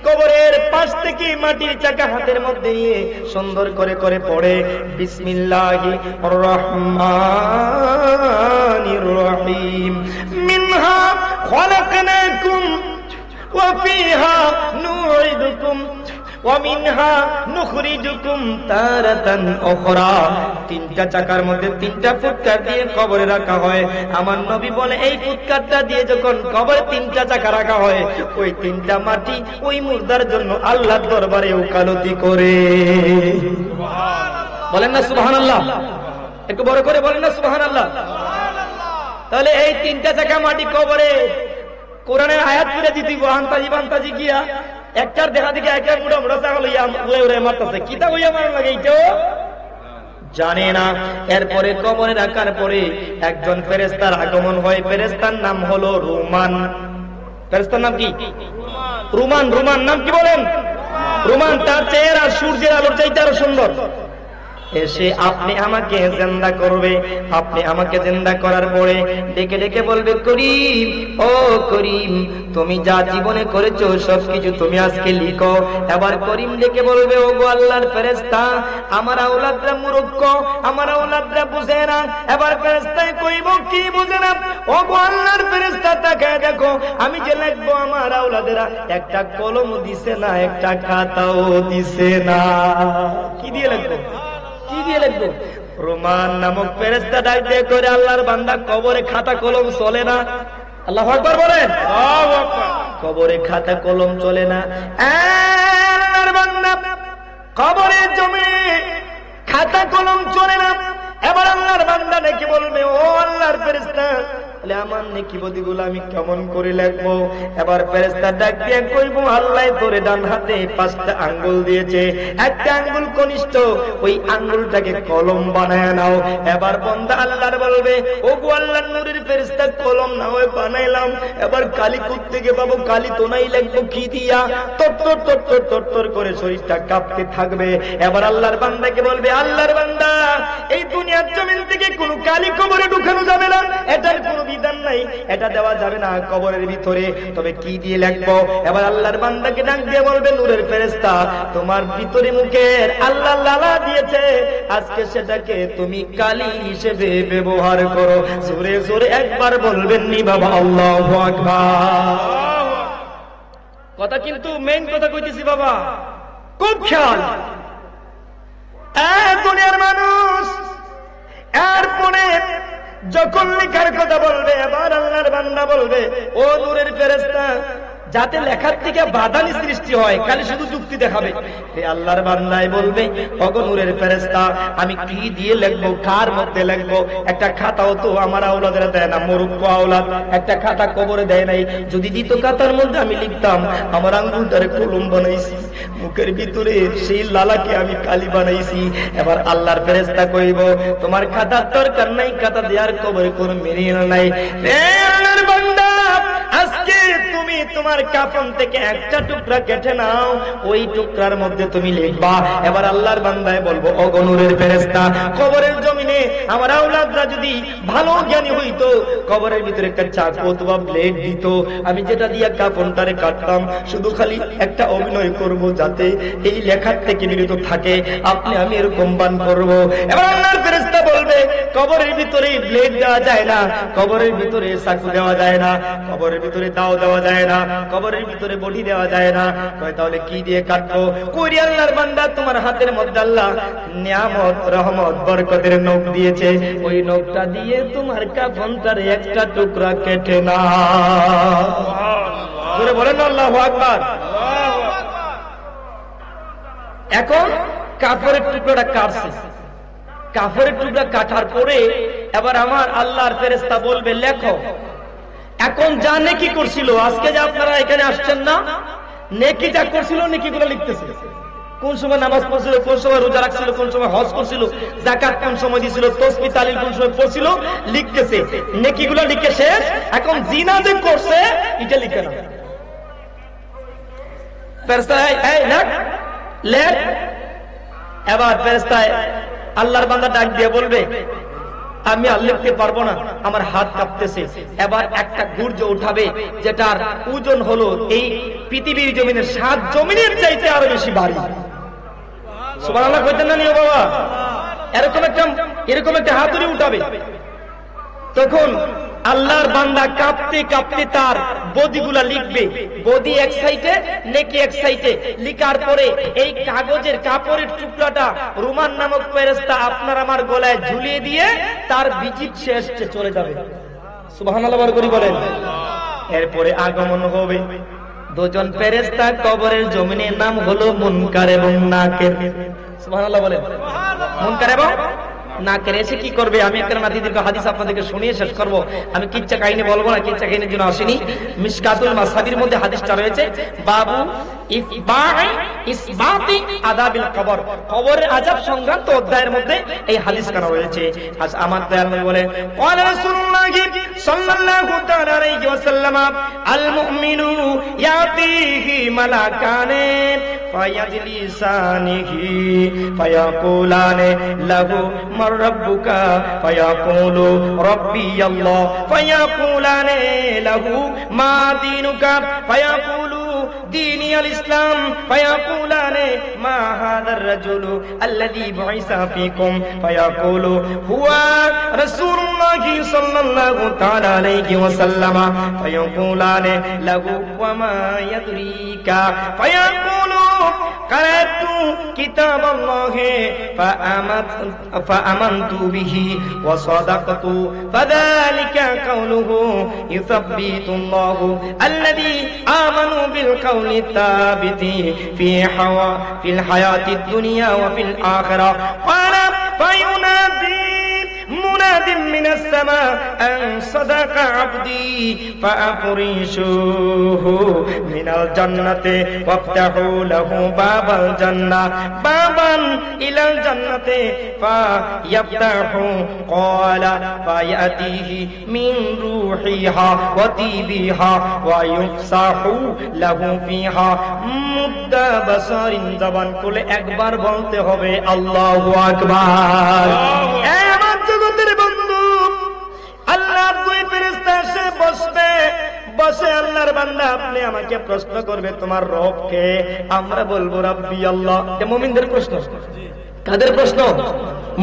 Speaker 1: কবরের পাশ থেকে মাটির চাকা হাতের মধ্যে নিয়ে সুন্দর করে করে পড়ে বিসমিল্লাহির রহমানির রহিম। মিনহা খলাকনাকুম ওয়া ফিহা নুঈদুকুম ওয়া মিনহা নুখরিজুকুম তারাতান উখরা। তিনটা চাকার মধ্যে তিনটা ফুৎকার দিয়ে কবরে রাখা হয়। আমার নবী বলে, এই ফুৎকারটা দিয়ে যখন কবরে তিনটা চাকা রাখা হয়, ওই তিনটা মাটি ওই মুর্দার জন্য আল্লাহর দরবারে ওকালতি করে। বলেন না সুবহানাল্লাহ? একটু বড় করে বলেন না সুবহানাল্লাহ? তাহলে এই তিনটা চাকা মাটি কবরে কোরআনের আয়াত পড়ে দিতে বান্তাজি বান্তাজি গিয়া একটার দেখা দেখি একটা মুড়া মুড়া ছাগল ইয়া উড়ে উড়ে মারতেছে। কিতা হইয়া মারা লাগে? এইটাও জানে না। এরপরে কবরে রাখার পরে একজন ফেরেশতার আগমন হয়, ফেরেশতার নাম হলো রুমান। ফেরেশতার নাম কি? রুমান। রুমান নাম কি বলেন? রুমান। তার চেহারা সূর্যের আলোর চাইতে আরো সুন্দর। এসে আপনি আমাকে জিন্দা করবে। আপনি আমাকে জিন্দা করার পরে ডেকে ডেকে বলবে, করিম, ও করিম, তুমি যা জীবনে করেছো সবকিছু তুমি আজকে লিখো। এবার করিম ডেকে বলবে, ও গো আল্লাহর ফেরেশতা, আমার আওলাদরা মূর্খ, আমার আওলাদরা বুঝে না। এবার ফেরেশতায় কইব, কি বুঝে না? ও গো আল্লাহর ফেরেশতা, তাকায় দেখো, আমি যে লিখবো আমার আওলাদেরা একটা কলম দিছে না, একটা খাতাও দিছে না। কি দিয়ে লিখবো? কি দিয়ে লিখবো? রুমান নামক ফেরেশতা ডাক দিয়ে করে, আল্লাহর বান্দা, কবরে খাতা কলম চলে না। আল্লাহু আকবার বলেন।
Speaker 2: আল্লাহু আকবার।
Speaker 1: কবরে খাতা কলম চলে না। আল্লাহর বান্দা, কবরের জমিনে খাতা কলম চলে না। এবার আল্লাহর বান্দা নাকি বলবে, ও আল্লাহর ফেরেশতা, তাহলে আমার নেকি বদিগুলো আমি কেমন করে লিখবো? এবার ফেরেশতা ডাক দিয়ে কইব, আল্লাহ তোরে ডান হাতে 5টা আঙ্গুল দিয়েছে, একটা আঙ্গুল কনিষ্ঠ, ওই আঙ্গুলটাকে কলম বানায় নাও। এবার বান্দা আল্লাহর বলবে, ও গো আল্লাহর নূরের ফেরেশতা, কলম না হয় বানাইলাম, এবার কালি থেকে পাবো, কালি তো নাই, লিখবো কি দিয়া? তরতর তরতর তরতর করে শরীরটা কাঁপতে থাকবে। এবার আল্লাহর বান্দাকে বলবে, আল্লাহর বান্দা, এই দুনিয়ার জমিন থেকে কোনো কালি কবরে ঢুকানো যাবে না, এটার কোনো বিধান নাই, এটা দেওয়া যাবে না কবরের ভিতরে। তবে কি দিয়ে লিখবো? এবার আল্লাহর বান্দাকে ডাক দিয়ে বলবে, নূরের ফেরেশতা, তোমার ভিতরে মুখের আল্লাহ লালা দিয়েছে, আজকে সেটাকে তুমি কালি হিসেবে ব্যবহার করো। জোরে জোরে একবার বলবেন নি বাবা, আল্লাহু আকবার। কথা কিন্তু মেইন কথা কইতেছি বাবা, খুব খেয়াল। দুনিয়ার মানুষ এরপরে যখন লেখার কথা বলবে, এবার আল্লাহর বান্দা বলবে, ও নূরের ফেরেশতা, যাতে লেখার থেকে বাধানি সৃষ্টি হয়, খালি শুধু যুক্তি দেখাবে। এই আল্লাহর বান্দাই বলবে, ওগো নূরের ফেরেশতা, আমি কি দিয়ে লিখবো, কার মধ্যে লিখবো? একটা খাতাও তো আমার আওলাদেরা দেয় না, মূর্খ আওলাদ, একটা খাতা কবরে দেয় নাই। যদি দিত খাতার মধ্যে আমি লিখতাম, আমার আঙ্গুলটারে কলম বানাইছি, মুখের ভিতরে সেই লালাকে আমি কালি বানাইছি। এবার আল্লাহর ফেরেশতা কইব, তোমার খাতার দরকার নাই, খাতা দেওয়ার কবরে কোনো মেরিয়ে নাই। আল্লাহর বান্দা, আজকে তুমি তোমার কাফন থেকে একটা টুকরা কেটে নাও, ওই টুকরার মধ্যে তুমি লিখবা। এবার আল্লাহর বান্দায় বলবো, ওগো নূরের ফেরেশতা, কবরের জমিনে আমার আওলাদরা যদি ভালো জ্ঞানী হইতো, কবরের ভিতরে একটা চাকু অথবা ব্লেড দিত, আমি যেটা দিয়ে কাফনটারে কাটতাম, শুধু খালি একটা অভিনয় করব যাতে এই লেখার থেকে বিরত থাকে, আপনি আমি এরকম বান করবো। এবার আল্লাহর ফেরেশতা বলবে, কবরের ভিতরে ব্লেড দেওয়া যায় না, কবরের ভিতরে চাকু দেওয়া যায় না, কবরের ভিতরে দাও দেওয়া যায় না, কবরের ভিতরে বডি দেওয়া যায় না। কয় তাহলে কি দিয়ে কাটবো? কই আল্লাহর বান্দা, তোমার হাতের মধ্যে আল্লাহ নিয়ামত, রহমত, বরকতের নখ দিয়েছে, ওই নখটা দিয়ে তোমার কাফনটার একটা টুকরা কেটে না। জোরে বলেন আল্লাহু আকবার। এখন কাফনের টুকরাটা কাটছে, কাফনের টুকরা কাটার পরে এবার আমার আল্লাহর ফেরেশতা বলবে, লেখো। এখন যা নেকি করছিল, আজকে যে আপনারা এখানে আসছেন না, নেকি যা করছিল নেকিগুলো লিখতেছে। কোন সময় নামাজ পড়ছিল, কোন সময় রোজা রাখছিল, কোন সময় হজ করছিল, যাকাত কোন সময় দিছিল, তাসবিহ তাহলিল কোন সময় পড়ছিল, লিখতেছে। নেকিগুলো লিখে শেষ, এখন জিনা যে করছে এটা লিখে না। ফেরেশতা এই লেখ, লেখ। এবার ফেরেশতা আল্লাহর বান্দা ডাক দিয়ে বলবে, আমি আর লিখতে পারবো না, আমার হাত কাঁপতেছে। এবার একটা গুর্জ উঠাবে, যেটার ওজন হলো এই পৃথিবীর জমিনের 7 জমিনের চাইতে আরো বেশি ভারী। সুবহানাল্লাহ কইতেন না নিও বাবা? এরকম একটা হাতুড়ি উঠাবে। তখন আল্লাহর বান্দা কাঁপতে কাঁপতে তার বদিগুলা লিখবে, বদি এক সাইডে, নেকি এক সাইডে। লিখার পরে এই কাগজের কাপড়ের টুকরাটা রুমান নামক ফেরেশতা আপনার আমার গলায় ঝুলিয়ে দিয়ে তার ভিজিট শেষ চলে যাবে। সুবহানাল্লাহ বড় করে বলেন। এরপরে আগমন হবে দুজন ফেরেশতা কবরের জমিনের নাম হলো মুনকার এবং নাকির। সুবহানাল্লাহ বলেন। মুনকার এবং না করে এসে কি করবে? আমি একটা নাতিদীর্ঘ হাদিস আপনাদেরকে শুনিয়ে শেষ করব। আমি কিচ্ছা কাহিনী বলবো না, কিচ্ছা কাহিনীর জন্য আসিনি। মিশকাতুল মাসাবির মধ্যে হাদিসটা রয়েছে, বাবু ইসবাতি আযাবিল কবর, কবরের আযাব সংক্রান্ত অধ্যায়ের মধ্যে এই হাদিস কানা রয়েছে। আজ আমার দয়াল নবী বলেন, ক্বালা রাসূলুল্লাহ সাল্লাল্লাহু তাআলা আলাইহি ওয়াসাল্লাম, আল মুমিনু ইয়াতিহি মালাকানে ফায়াজলিসানিহি ফায়াকুলানে লাহু মার রাব্বুকা ফায়াকুলু রাব্বি আল্লাহ ফায়াকুলানে লাহু মা দীনুকা ফায়াকুলু দীনি আল ইসলাম ফায়াকুলানে মা হাযার রাজুলু আল্লাযী বুইসা ফীকুম ফায়াকুলু হুয়া রাসূলুল্লাহ সাল্লাল্লাহু তাআলা আলাইহি ওয়াসাল্লাম ফায়াকুলানে লাহু ওয়া মা ইয়াদরিকা ফায়াকুলু কারাতু কিতাবাল্লাহি ফাআমানতু বিহি ওয়া সাদাকতু ফাযালিকা কাউলুহু ইউসাব্বিতুল্লাহু আল্লাযী আমানু বিল কাউলি তাবিতি ফিল হায়াতিদ দুনিয়া ওয়া ফিল আখিরাহ ক্বালা ফায়ুনাদি مناد من السماء أن صدق عبدي فأفرشوه من الجنة وافتحوا له باب الجنة بابا إلى الجنة فيفتح قال فيأتيه من روحها وطيبها ويفسح له فيها مد بصر زبان كل أكبر বলতে হবে আল্লাহু আকবার। জগতের বন্ধু, আল্লাহর দুই ফেরেশতা এসে বসে আল্লাহর বান্দা আপনি আমাকে প্রশ্ন করবে তোমার রব কে? আমরা বলবো রাব্বি আল্লাহ। এটা মুমিনদের প্রশ্ন। কাদের প্রশ্ন?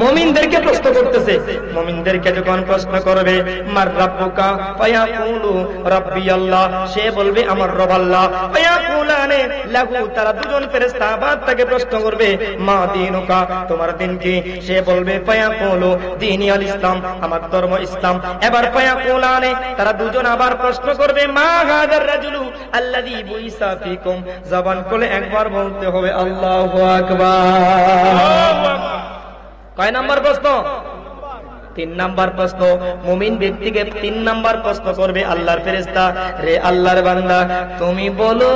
Speaker 1: মুমিনদেরকে প্রশ্ন করতেছে। মুমিনদেরকে যখন প্রশ্ন করবে মার রাব্বুকা ফায়াকুলু রাব্বি আল্লাহ, সে বলবে আমার রব আল্লাহ। ফায়াকুলানে লাহু, তারা দুজন ফেরেশতা আবার তাকে প্রশ্ন করবে মা দীনুকা, তোমার দিন কি? সে বলবে ফায়াকুলু দীনি আল ইসলাম, আমার ধর্ম ইসলাম। এবার ফায়াকুলানে, তারা দুজন আবার প্রশ্ন করবে মা হাযার রাজুলু আল্লাযী বুইসা ফীকুম, জবান খুলে একবার বলতে হবে আল্লাহু আকবার। কয় নাম্বার প্রশ্ন? 3 নাম্বার প্রশ্ন। মুমিন ব্যক্তিকে 3 নাম্বার প্রশ্ন করবে আল্লাহর ফেরেশতা, রে আল্লাহর বান্দা তুমি বলো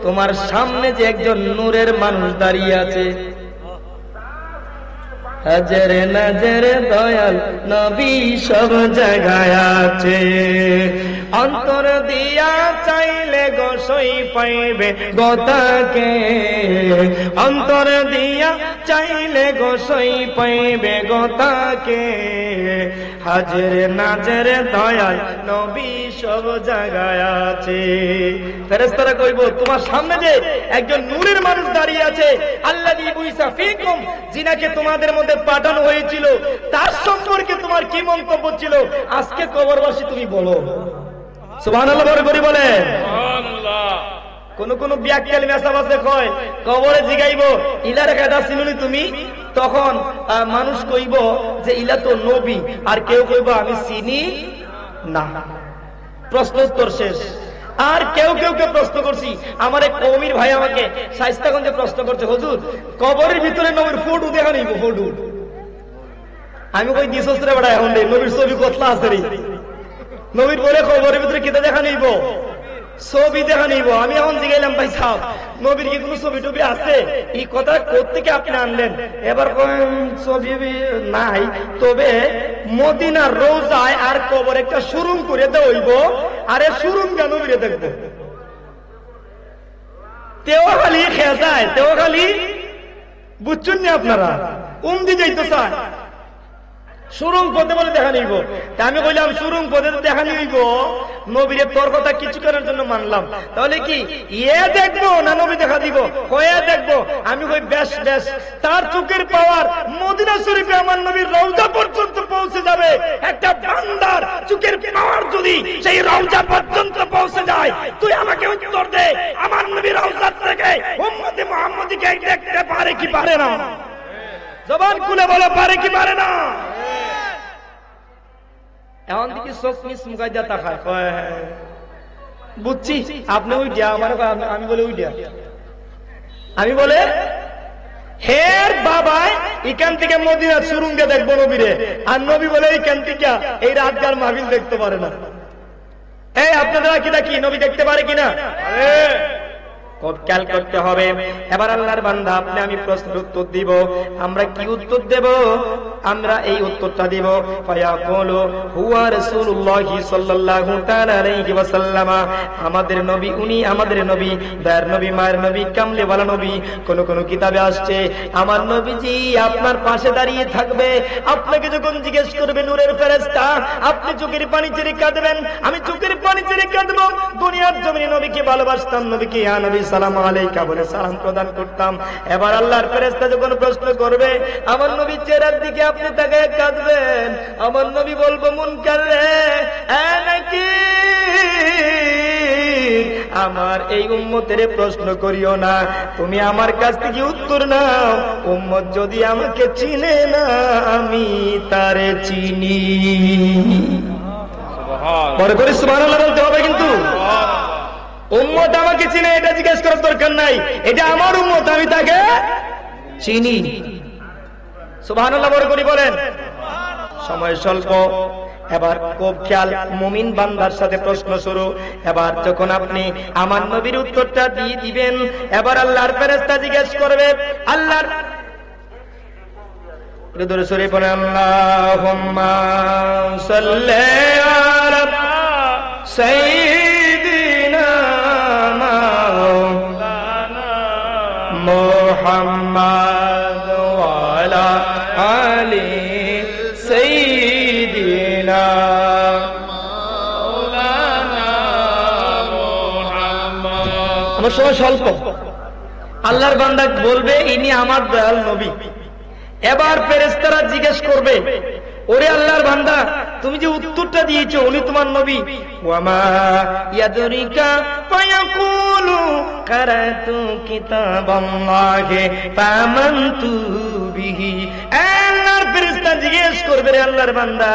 Speaker 1: তোমার সামনে যে একজন নূরের মানুষ দাঁড়িয়ে আছে, হাজার নাজার দয়াল নবী সব জায়গায় আছে, অন্তর দিয়া চাইলে গোসই পাইবে গোতাকে, অন্তর দিয়া চাইলে গোসই পাইবে গোতাকে, হাজার নাজার দয়াল নবী সব জায়গায় আছে। ফেরেশতারা কইব তোমার সামনে যে একজন নূরের মানুষ দাঁড়িয়ে আছে, আল্লাযী বুইসা ফীকুম, যিনাকে তোমাদের মধ্যে পাঠানো হয়েছিল, তার সম্পর্কে তোমার কি মন্তব্য ছিল? আজকে কবরবাসী তুমি বলো। সুবহানাল্লাহ বলে বলে সুবহানাল্লাহ। কোন ব্যাখ্যাল মেসাবাসে কয় কবরে জিগাইব ইলার কাদা চিনুনি তুমি, তখন মানুষ কইব যে ইলা তো নবী, আর কেউ কইব আমি চিনি না। প্রশ্নোত্তর শেষ। আর কেউ প্রশ্ন করছি, আমার এক কওমির ভাই আমাকে শায়েস্তাগঞ্জে প্রশ্ন করছে, হুজুর কবরের ভিতরে নবীর ফটো দেখা নিব ফটো। আমি কই দিছস রে বড়া, এখন নবীর ছবি কতলা আছে রে? নবীর বলে কবরের ভিতরে কিতা দেখা নিব? ছবি দেখা নিব। আমি এখন জিগাইলাম ভাই সাহেব নবীর কি কোনো ছবি টবি আছে? এই কথা কোত্থেকে আপনি আনলেন? এবার ছবি নাই, তবে মদিনার রোজায় আর কবর একটা সুরুম করে দেব, আরে সুরুম কেন নবীরে দেখবো? তেও খালি খেজায়, তেও খালি বুঝছেন না আপনারা, উমদি যাইতে চায় সুরুং পথে বলে দেখা নিব। তা আমি বললাম সুরুং পথে দেখা নিব, নবীরে তোর কথা কিছু করার জন্য মানলাম, তাহলে কি ইয়ে দেখবো না নবী দেখা দিব? হয়ে দেখবো। আমি কই বেশ বেশ, তার চোখের পাওয়ার মদিনা শরীফে আমার নবীর রওজা পর্যন্ত পৌঁছে যাবে। একটা বান্দার চোখের পাওয়ার যদি সেই রওজা পর্যন্ত পৌঁছে যায়, তুই আমাকে উত্তর দে, আমার নবীর রওজা থেকে উম্মতে মুহাম্মদীকে দেখতে পারে কি পারে না? জবান খুলে বলো, পারে কি পারে না? এখন দেখি চোখ মিস মুখাই দিয়া তাকায়, বুঝছি আপনি ওই দিয়া, আমার আমি বলে ওই দিয়া, আমি বলে
Speaker 3: হের বাবা এখান থেকে মদিনার সুরুঙ্গে দেখবো নবীরে, আর নবী বলে এইখান থেকে এই রাতগার মাহফিল দেখতে পারে না। এই আপনারা কি নবী দেখতে পারে কিনা? খুব খেয়াল করতে হবে। এবার আল্লাহর বান্দা আপনি আমি প্রশ্নের উত্তর দিব। আমরা কি উত্তর দেব? আমরা এই উত্তরটা দিব, ফায়াকুলু হুয়া রাসূলুল্লাহি সাল্লাল্লাহু তাআলা আলাইহি ওয়াসাল্লাম। আমাদের নবী, উনি আমাদের নবী, দয়ার নবী, মায়ের নবী, কামলে ওয়ালা নবী। কোন কোন কিতাবে আসছে আমার নবীজি আপনার পাশে দাঁড়িয়ে থাকবে। আপনাকে যখন জিজ্ঞেস করবে নূরের ফেরেশতা, আপনি চোখের পানি ছেড়ে কাঁদবেন, আমি চোখের পানি ছেড়ে কাঁদবো। দুনিয়ার জমিনে নবীকে ভালোবাসতাম, নবীকে ইয়া নবী সালাম আলাইকা বলে সালাম প্রদান করতাম। এবার আল্লাহর ফেরেশতা যখন প্রশ্ন করবে আমার নবী চেহারার দিকে আপনি তাকায় কাঁদবেন। আমার নবী বলবো মুনকার রে, নাকি আমার এই উম্মতের প্রশ্ন করিও না, তুমি আমার কাছ থেকে উত্তর নাও। উম্মত যদি আমাকে চিনে না, আমি তারে চিনি। পরে করে সুবহানাল্লাহ বলতে হবে। কিন্তু উম্মত আমাকে চিনে এটা জিজ্ঞেস করার দরকার নাই, এটা আমার উম্মত, আমি তাকে চিনি। সুবহানাল্লাহ বড় করে বলেন। সময় স্বল্প, এবার খুব খেয়াল। মুমিন বান্দার সাথে প্রশ্ন শুরু। এবার যখন আপনি আমার নবীর উত্তরটা দিয়ে দিবেন, এবার আল্লাহর ফেরেশতা জিজ্ঞেস করবে। আল্লাহর দূরে সরে পড়ে আল্লাহুম্মা সাল্লি আলা সাইয়্যিদিনা মুহাম্মাদ ওয়া আলা আলি সাইয়্যিদিনা মাওলানা মুহাম্মদ। আমার সময় স্বল্প। আল্লাহর বান্দা বলবে ইনি আমার দয়াল নবী। এবার ফেরেশতারা জিজ্ঞেস করবে, ওরে আল্লাহর বান্দা, তুমি যে উত্তরটা দিয়েছো উনি তোমার নবী। ওয়ামা ইয়াদরিকা ফায়াকুলু কারাতু কিতাবাল্লাহি ফামানতু বিহি। আল্লাহর ফেরেশতা জিজ্ঞেস করবে, রে আল্লাহর বান্দা,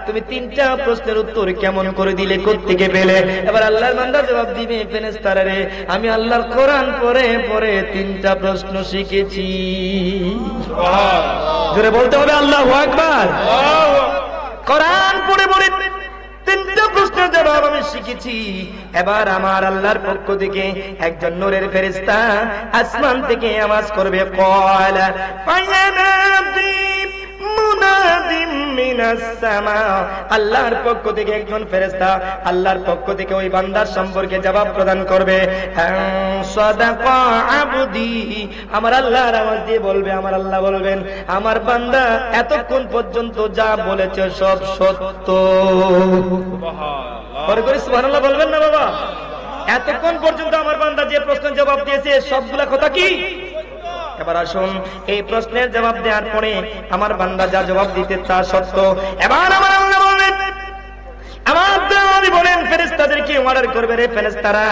Speaker 3: তুমি তিনটা প্রশ্নের উত্তর কেমন করে দিলে, কোত্থেকে পেলে? এবার আল্লাহর বান্দা জবাব দিবে, ফেরেশতারা রে, আমি আল্লাহর কোরআন পড়ে পড়ে তিনটা প্রশ্ন শিখেছি। জোরে বলতে হবে আল্লাহু আকবার। কোরআন পড়ে পড়ে তিনটা প্রশ্নের জবাব আমি শিখেছি। এবার আমার আল্লাহর পক্ষ থেকে একজন নূরের ফেরেশতা আসমান থেকে আওয়াজ করবে, ক্বালা ফায়ানাদি মুনাদিম মিনাস সামা। আল্লাহর পক্ষ থেকে একজন ফেরেশতা আল্লাহর পক্ষ থেকে ওই বান্দার সম্পর্কে জবাব প্রদান করবে, সাদাকা আবদি। আমার আল্লাহর আওয়াজ দিয়ে বলবে, আমার আল্লাহ বলবেন, আমার বান্দা এতক্ষণ পর্যন্ত যা বলেছে সব সত্য। পরে করে সুবহানাল্লাহ বলবেন না বাবা? এতক্ষণ পর্যন্ত আমার বান্দা যে প্রশ্নের জবাব দিয়েছে সবগুলা কথা কি? এবার আসুন, এই প্রশ্নের জবাব দেওয়ার পরে আমার বান্দা যা জবাব দিতে তা সত্য। এবার আমার আল্লাহ বলবেন, আমার নবী বলেন ফেরেশতাদেরকে অর্ডার করবে, রে ফেরেশতারা,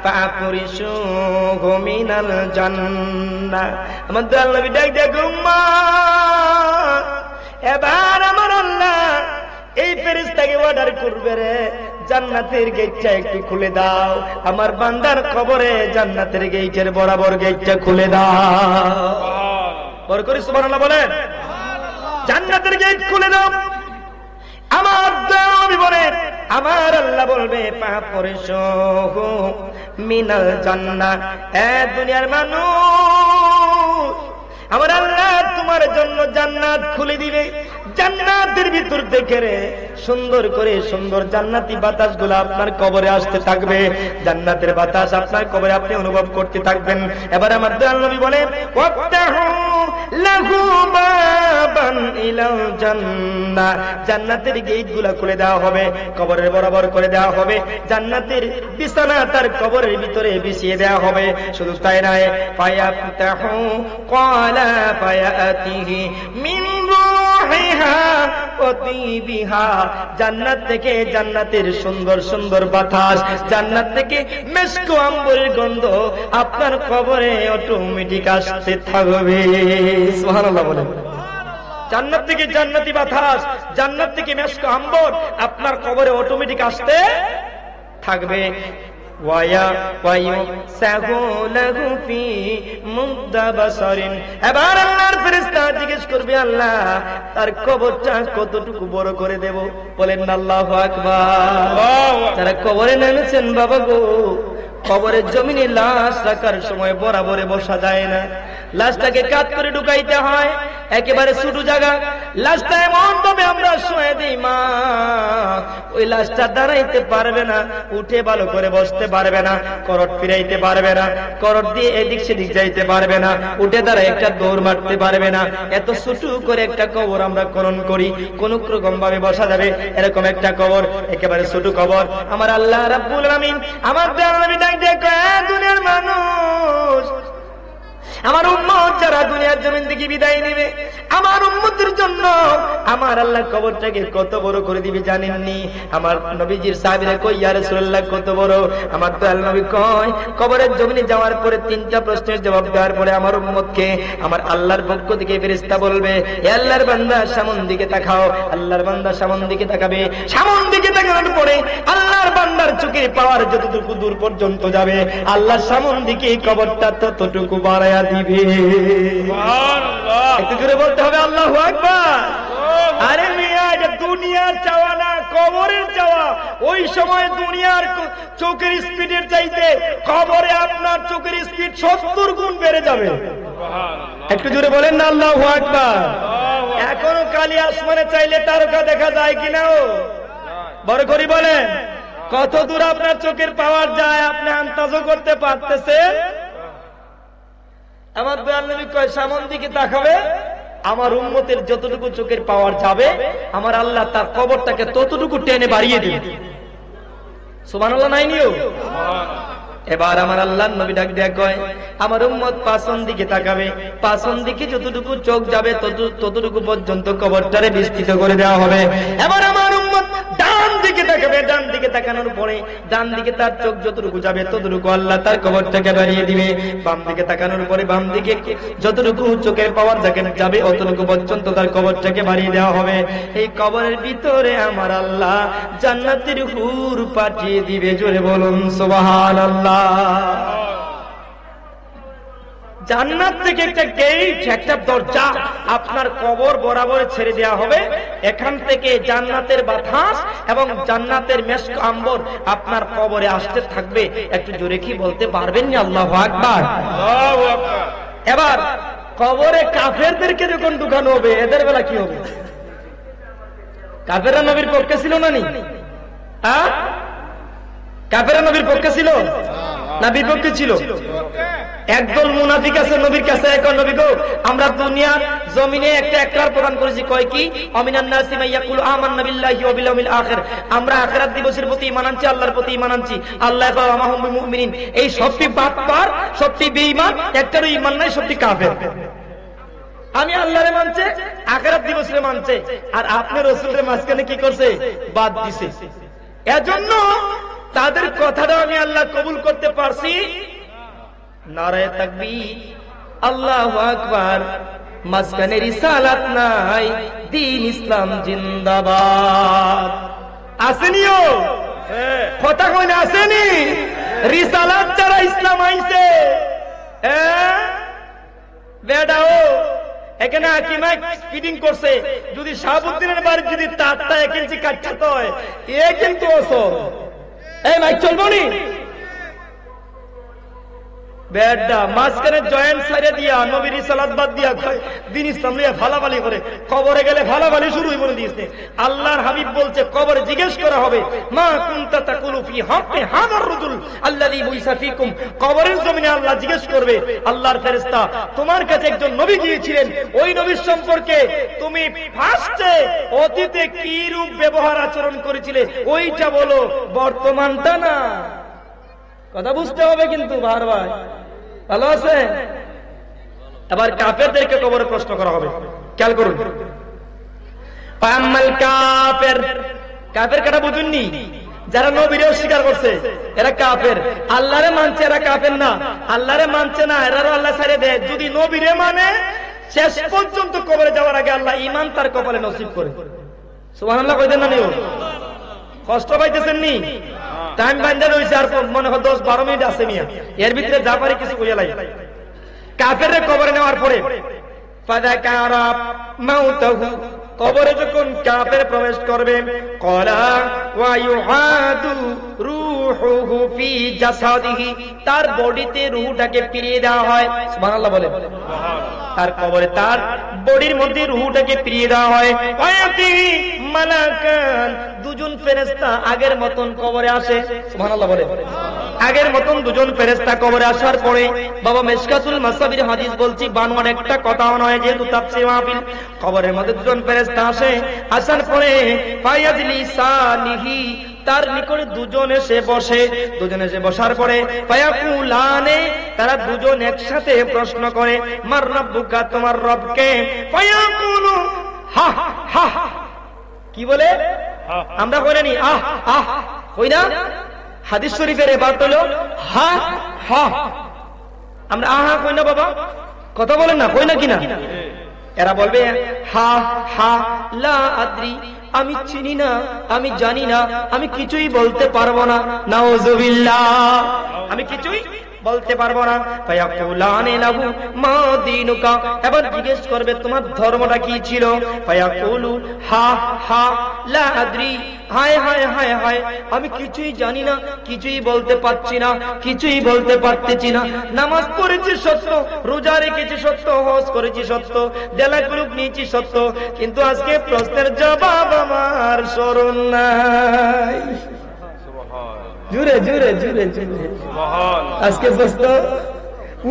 Speaker 3: ফাকুরিসুহু মিনাল জান্নাহ। আমার নবী ডাক ডাক উম্মত। এবার আমার আল্লাহ এই ফেরেশতাকে অর্ডার করবে, রে জান্নাতের গেটটা একটু খুলে দাও। আমার বান্দার কবরে জান্নাতের গেটের বরাবর গেটটা খুলে দাও। বড় করে সুবহানাল্লাহ বলেন। জান্নাতের গেট খুলে দাও। আমার নবী বলেন, আমার আল্লাহ বলবে, ফাকুরিসুহু মিনাল জান্নাহ। এ দুনিয়ার মানুষ, আমার আল্লাহ তোমার জন্য জান্নাত খুলে দিবে। জান্নাতের ভিতর থেকে রে সুন্দর করে সুন্দর জান্নাতি বাতাসগুলো আপনার কবরে আসতে থাকবে। জান্নাতের বাতাস আপনার কবরে আপনি অনুভব করতে থাকবেন। এবার আমার দয়াল নবী বলেন, ওয়াফতাহু লাহু বাবান ইলাল জান্নাহ। জান্নাতের গেটগুলো খুলে দেওয়া হবে, কবরের বরাবর করে দেওয়া হবে। জান্নাতের বিছানা তার কবরের ভিতরে বিছিয়ে দেওয়া হবে। শুধু তাই নয়, ফায়াফতাহু ক্বালা ফায়াতিহি মিন রূহিহা ওয়া তিবিহা। জান্নাত থেকে জান্নাতের সুন্দর সুন্দর বাতাস, জান্নাত থেকে মিশক আম্বরের গন্ধ আপনার কবরে অটোমেটিক আসতে থাকবে। সুবহানাল্লাহ বলেন। জান্নাত থেকে জান্নাতি বাতাস, জান্নাত থেকে মিশক আম্বর আপনার কবরে অটোমেটিক আসতে থাকবে। এবার আল্লাহর ফেরেশতা জিজ্ঞেস করবে, আল্লাহ তার কবরটা কতটুকু বড় করে দেব? বলেন আল্লাহু আকবার। যারা কবরে নেমেছেন বাবা গো, কবরের জমিনে লাশ রাখার সময় বরাবরে বসা যায় না, লাশটাকে কাত করে ঢুকাইতে হয়, একেবারে ছোট জায়গা। লাশটা এমন ভাবে আমরা শুয়ে দিই মা, ওই লাশটা দাঁড়াইতে পারবে না, উঠে ভালো করে বসতে পারবে না, করট ফিরাইতে পারবে না, করট দিয়ে এদিক সেদিক যাইতে পারবে না, উঠে দাঁড়ায় একটা দৌড় মারতে পারবে না। এত ছোট করে একটা কবর আমরা খনন করি, কোন রকম ভাবে বসা যাবে এরকম একটা কবর, একেবারে ছোট কবর। আমার আল্লাহ রাব্বুল আলামিন আমার নবী ডাক দিয়ে কয়, দুনিয়ার মানুষ, আমার উম্মত যারা দুনিয়ার জমিন থেকে বিদায় নেবে, আমার উম্মতের জন্য আমার আল্লাহ কবরটাকে কত বড় করে দিবে জানেননি? আমার নবীজির সাহাবীরা কই, ইয়া রাসূলুল্লাহ কত বড়? আমার দয়াল নবী কয়, কবরের জমিনে যাওয়ার পরে তিনটা প্রশ্নের জবাব দেওয়ার পরে আমার উম্মতকে আমার আল্লাহর পক্ষ থেকে ফেরেশতা বলবে, হে আল্লাহর বান্দা সামন দিকে তাকাও। আল্লাহর বান্দা সামন দিকে তাকাবে, সামন দিকে তাকানোর পরে আল্লাহর বান্দার চোখের পাওয়ার যতটুকু দূর পর্যন্ত যাবে, আল্লাহর সামন দিকে কবরটা ততটুকু বাড়ায়া দিবে। একটু জোরে বলতে হবে আল্লাহু আকবার। আরে মিয়া, এটা দুনিয়ার চাওয়া না, কবরের চাওয়া। ওই সময় দুনিয়ার চোখের স্পিডের চাইতে কবরে আপনার চোখের স্পিড 70 গুণ বেড়ে যাবে। একটু জোরে বলেন না আল্লাহু আকবার। এখনো কালি আসমানে চাইলে তারকা দেখা যায় কিনা? ও বড় করে বলেন, কত দূর আপনার চোখের পাওয়ার যায় আপনি আন্দাজও করতে পারতেছেন? আমার দয়াল নবী কয়, সামন দিকে তাকাবে, আমার উম্মতের যতটুকু চোখের পাওয়ার যাবে আমার আল্লাহ তার কবরটাকে ততটুকু টেনে বাড়িয়ে দিবে। সুবহানাল্লাহ নাই নিও। এবার আমার আল্লাহর নবী ডাক দেয়া কয়, আমার উম্মত পাছন দিকে তাকাবে, পাছন দিকে যতটুকু চোখ যাবে ততটুকু পর্যন্ত কবরটারে বিস্তৃত করে দেওয়া হবে। এবার আমার উম্মত ডান দিকে তাকাবে, ডান দিকে তাকানোর পরে ডান দিকে তার চোখ যতটুকু যাবে ততটুকু আল্লাহ তার কবরটাকে বাড়িয়ে দিবে। বাম দিকে তাকানোর পরে বাম দিকে যতটুকু চোখের পাওয়ার যাবে অতটুকু পর্যন্ত তার কবরটাকে বাড়িয়ে দেওয়া হবে। এই কবরের ভিতরে আমার আল্লাহ জান্নাতের হুর পাঠিয়ে দিবে। জোরে বলুন সুবহানাল্লাহ। জান্নাত থেকে একটা গেট, একটা দরজা আপনার কবর বরাবর ছেড়ে দেওয়া হবে। এখান থেকে জান্নাতের বাতাস এবং জান্নাতের মেশক আম্বর আপনার কবরে আসতে থাকবে। একটু জোরে কি বলতে পারবেন না আল্লাহু আকবার?
Speaker 2: আল্লাহু আকবার।
Speaker 3: এবার কবরে কাফেরদেরকে যখন ঢুকানো হবে, এদের বেলা কি হবে? কাফেররা নবীর পক্ষে ছিল না নি? কাফেররা নবীর পক্ষে ছিল না বিপক্ষে ছিল? একদল মুনাফিক আছে নবীর কাছে, এখন নবী গো আমরা দুনিয়ার জমিনে একটা একরার প্রদান করেছি, কয় কি? আমিনান নাসি মাইয়াকুল আমান্না বিল্লাহি ওয়া বিল ইয়াউমিল আখির। আমরা আখিরাত দিবসের প্রতি ঈমান আনছি, আল্লাহর প্রতি ঈমান আনছি, আল্লাহ ওয়া মা হুম বিমুমিনিন। এই সবটি বাটপার, সবটি বেঈমান, একটারও ঈমান নাই, সবটি কাফের। আমি আল্লাহরে মানছে, আখিরাত দিবসে মানছে, আর আপনি রাসূলের মাঝখানে কি করছে? বাদ দিছে। এজন্য তাদের কথাটা আমি আল্লাহ কবুল করতে পারছি। নারায়ে তাকবীর, আল্লাহু আকবার। মাঝখানে রিসালাত নাই, দ্বীন ইসলাম জিন্দাবাদ। আসেনিও কথা কই না? আসেনি? রিসালাত ছাড়া ইসলাম আইছে। বেডাও এখানে আকিমাই ফিডিং করছে, যদি শাহাবুদ্দিনের বাড়ি যদি তারটা 1 ইঞ্চি কাটতে হয়, এ কিন্তু অসল। এই মাইক চলবো নি? বেডা মাঝখানে জয়েন্ট সাইডে দিয়া নবীর সালাত বাদ দিয়া দিন ইসলাম নিয়ে ফালাফালি করে, কবরে গেলে ফালাফালি শুরুই বলে দিয়েছে। আল্লাহর হাবিব বলছে কবরে জিজ্ঞেস করা হবে, মা কুনতা তাকুলু ফি হাক্কি হাযার রাজুল আল্লাযী বুইসা ফীকুম। কবরের জমিনে আল্লাহ জিজ্ঞেস করবে, আল্লাহর ফেরেশতা তোমার কাছে একজন নবী গিয়েছিলেন, ওই নবীর সম্পর্কে তুমি ফার্স্টে অতীতে কি রূপ ব্যবহার আচরণ করেছিলে ওইটা বলো, বর্তমানটা না। কথা বুঝতে হবে কিন্তু বারবার। ভালো আছে? এবার কাফেরদেরকে কবরে প্রশ্ন করা হবে, খেয়াল করুন। আম্মাল কাফের, কাফের কাটা বুঝুননি? যারা নবীরে অস্বীকার করছে এরা কাফের, আল্লাহরে মানছে এরা কাফের না। আল্লাহরে মানছে না, এরারও আল্লাহ ছেড়ে দেয়। যদি নবীরে মানে শেষ পর্যন্ত কবরে যাওয়ার আগে আল্লাহ ঈমান তার কপালে নসিব করে। সুবহানাল্লাহ কইতেন না নিও? কষ্ট পাইতেছেন নি? টাইম বান্ধা রয়েছে আর মনে হয় 10-12 মিনিট আছে মিয়া, এর ভিতরে যা পারি কিছু কইয়া লাই। কাফেরের কবরে নেওয়ার পরে ফাযাকারা মাউতাহু, কবরে যখন কাফের প্রবেশ করবে, ক্বালা ওয়া ইউআদু রূহুহু ফি জাসাদিহি, তার বডিতে রূহটাকে ফিরিয়ে দেওয়া হয়। সুবহানাল্লাহ বলে। তার কবরে তার বডির মধ্যে রূহটাকে ফিরিয়ে দেওয়া হয়। ওয়ায়াতি মালাকান, দুজন ফেরেশতা আগের মতন কবরে আসে। সুবহানাল্লাহ বলে। আগের মতন দুজন ফেরেশতা কবরে আসার পরে, বাবা মিশকাতুল মাসাবির হাদিস বলছি, বানোয়ার একটা কথাও নয়, যেহেতু তাফসীর মাহফিল। কবরের মধ্যে দুজন ফেরেশতা আসে, আসার পরে ফায়াজলিসানিহি, তার নিকটে দুজন এসে বসে। দুজন এসে বসার পরে ফায়াকুলানে, তারা দুজন একসাথে প্রশ্ন করে, মার রাব্বুকা, তোমার রব কে? ফায়াকুলু হা হা, কি বলে? আমরা কইনি আহ আহ, কই না? হাদিস শরীফের এবারত হলো হা হা। আমরা আহা কই না বাবা, কথা বলেন না, কই না কিনা? এরা বলবে হা হা লা আদ্রি, আমি চিনি না, আমি জানি না, আমি কিছুই বলতে পারবো না। নাউজুবিল্লাহ, আমি কিছুই বলতে পারবো না। ফায়াকুলানে লাহু মা দীনুকা, এবার জিজ্ঞেস করবে তোমার ধর্মটা কি ছিল? ফায়াকুলু হা হা লা আদ্রি, হায় হায় হায় হায়, আমি কিছুই জানি না, কিছুই বলতে পারছি না, কিছুই বলতে পারতেছি না। নামাজ পড়েছি সত্য, রোজা রেখেছি সত্য, হজ করেছি সত্য, দেলা গ্রুপ নিয়েছি সত্য, কিন্তু আজকে প্রশ্নের জবাব আমার স্মরণ নাই। জুড়ে জুড়ে জুড়ে জুড়ে আজকে প্রশ্ন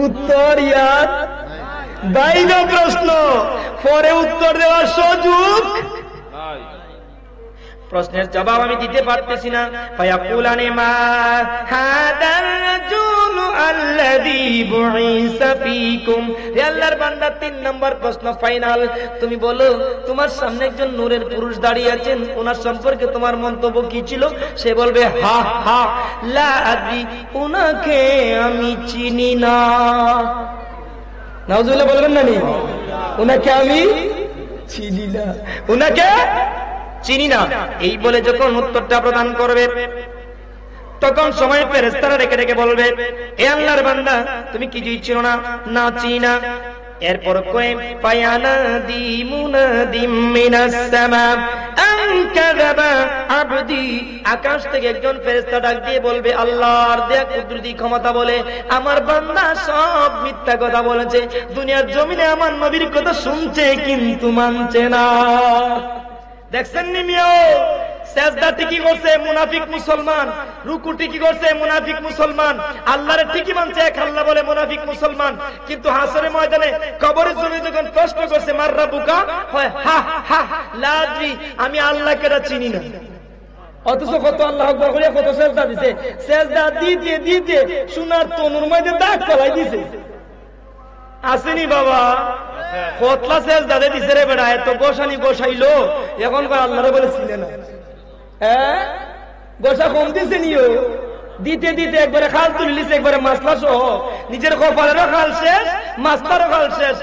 Speaker 3: উত্তর ইয়ার বাইরে, প্রশ্ন পরে উত্তর দেওয়ার সুযোগ, প্রশ্নের জবাব আমি দিতে পারতেছি না। ফায়াকুলানে মা হাদার রাজুলু আল্লাযী বুইসা ফীকুম, হে আল্লাহর বান্দা 3 নাম্বার প্রশ্ন ফাইনাল, তুমি বলো তোমার সামনে একজন নূরের পুরুষ দাঁড়িয়ে আছেন, ওনার সম্পর্কে তোমার মন্তব্য কি ছিল? সে বলবে হা হা লা আদ্রি, ওনাকে আমি চিনি না। নাউজুবিল্লাহ বলবেন না নি, ওনাকে আমি চিনি না, ওনাকে চিনি না। এই বলে যখন উত্তরটা প্রদান করবে, তখন সময় ফেরেশতারা রেখে রেখে বলবে, এ আল্লাহর বান্দা তুমি কিছুই চিনো না, না চিনি না। এরপর কয়ে ফায়ানাদি মুনাদিম মিনাস সামা আন কাযাবা আবদি, আকাশ থেকে একজন ফেরেশতা ডাক দিয়ে বলবে, আল্লাহর দেয়া কুদরতি ক্ষমতা বলে আমার বান্দা সব মিথ্যা কথা বলেছে, দুনিয়ার জমিনে আমার নবীর কথা শুনছে কিন্তু মানছে না। দেখছেন নিমিও, সেজদা ঠিকই করছে মুনাফিক মুসলমান, রুকু ঠিকই করছে মুনাফিক মুসলমান, আল্লাহরে ঠিকই মানছে এক আল্লাহ বলে মুনাফিক মুসলমান, কিন্তু হাসরের ময়দানে কবরের জন্য যখন প্রশ্ন করছে মার রাব্বুকা, হয় হা হা লা আদ্রি, আমি আল্লাহকে চিনি না। অথচ কত আল্লাহু আকবার করে কত সেজদা দিছে, সেজদা দিতে দিতে সোনার তনুর মধ্যে দাগ ফেলাই দিছে। আসেনি বাবা, কতলা সেজদা দিছে রে বেড়া, এত গোসানি গোসাইলো, এখন আল্লাহরে বলে চিনে না। হ্যাঁ, গোসা কম দিছে নিও, দিতে দিতে একবারে খাল তুলিছে, একবারে মাসলা সহ, নিজের কপালেরও খাল শেষ, মাসলারও খাল শেষ।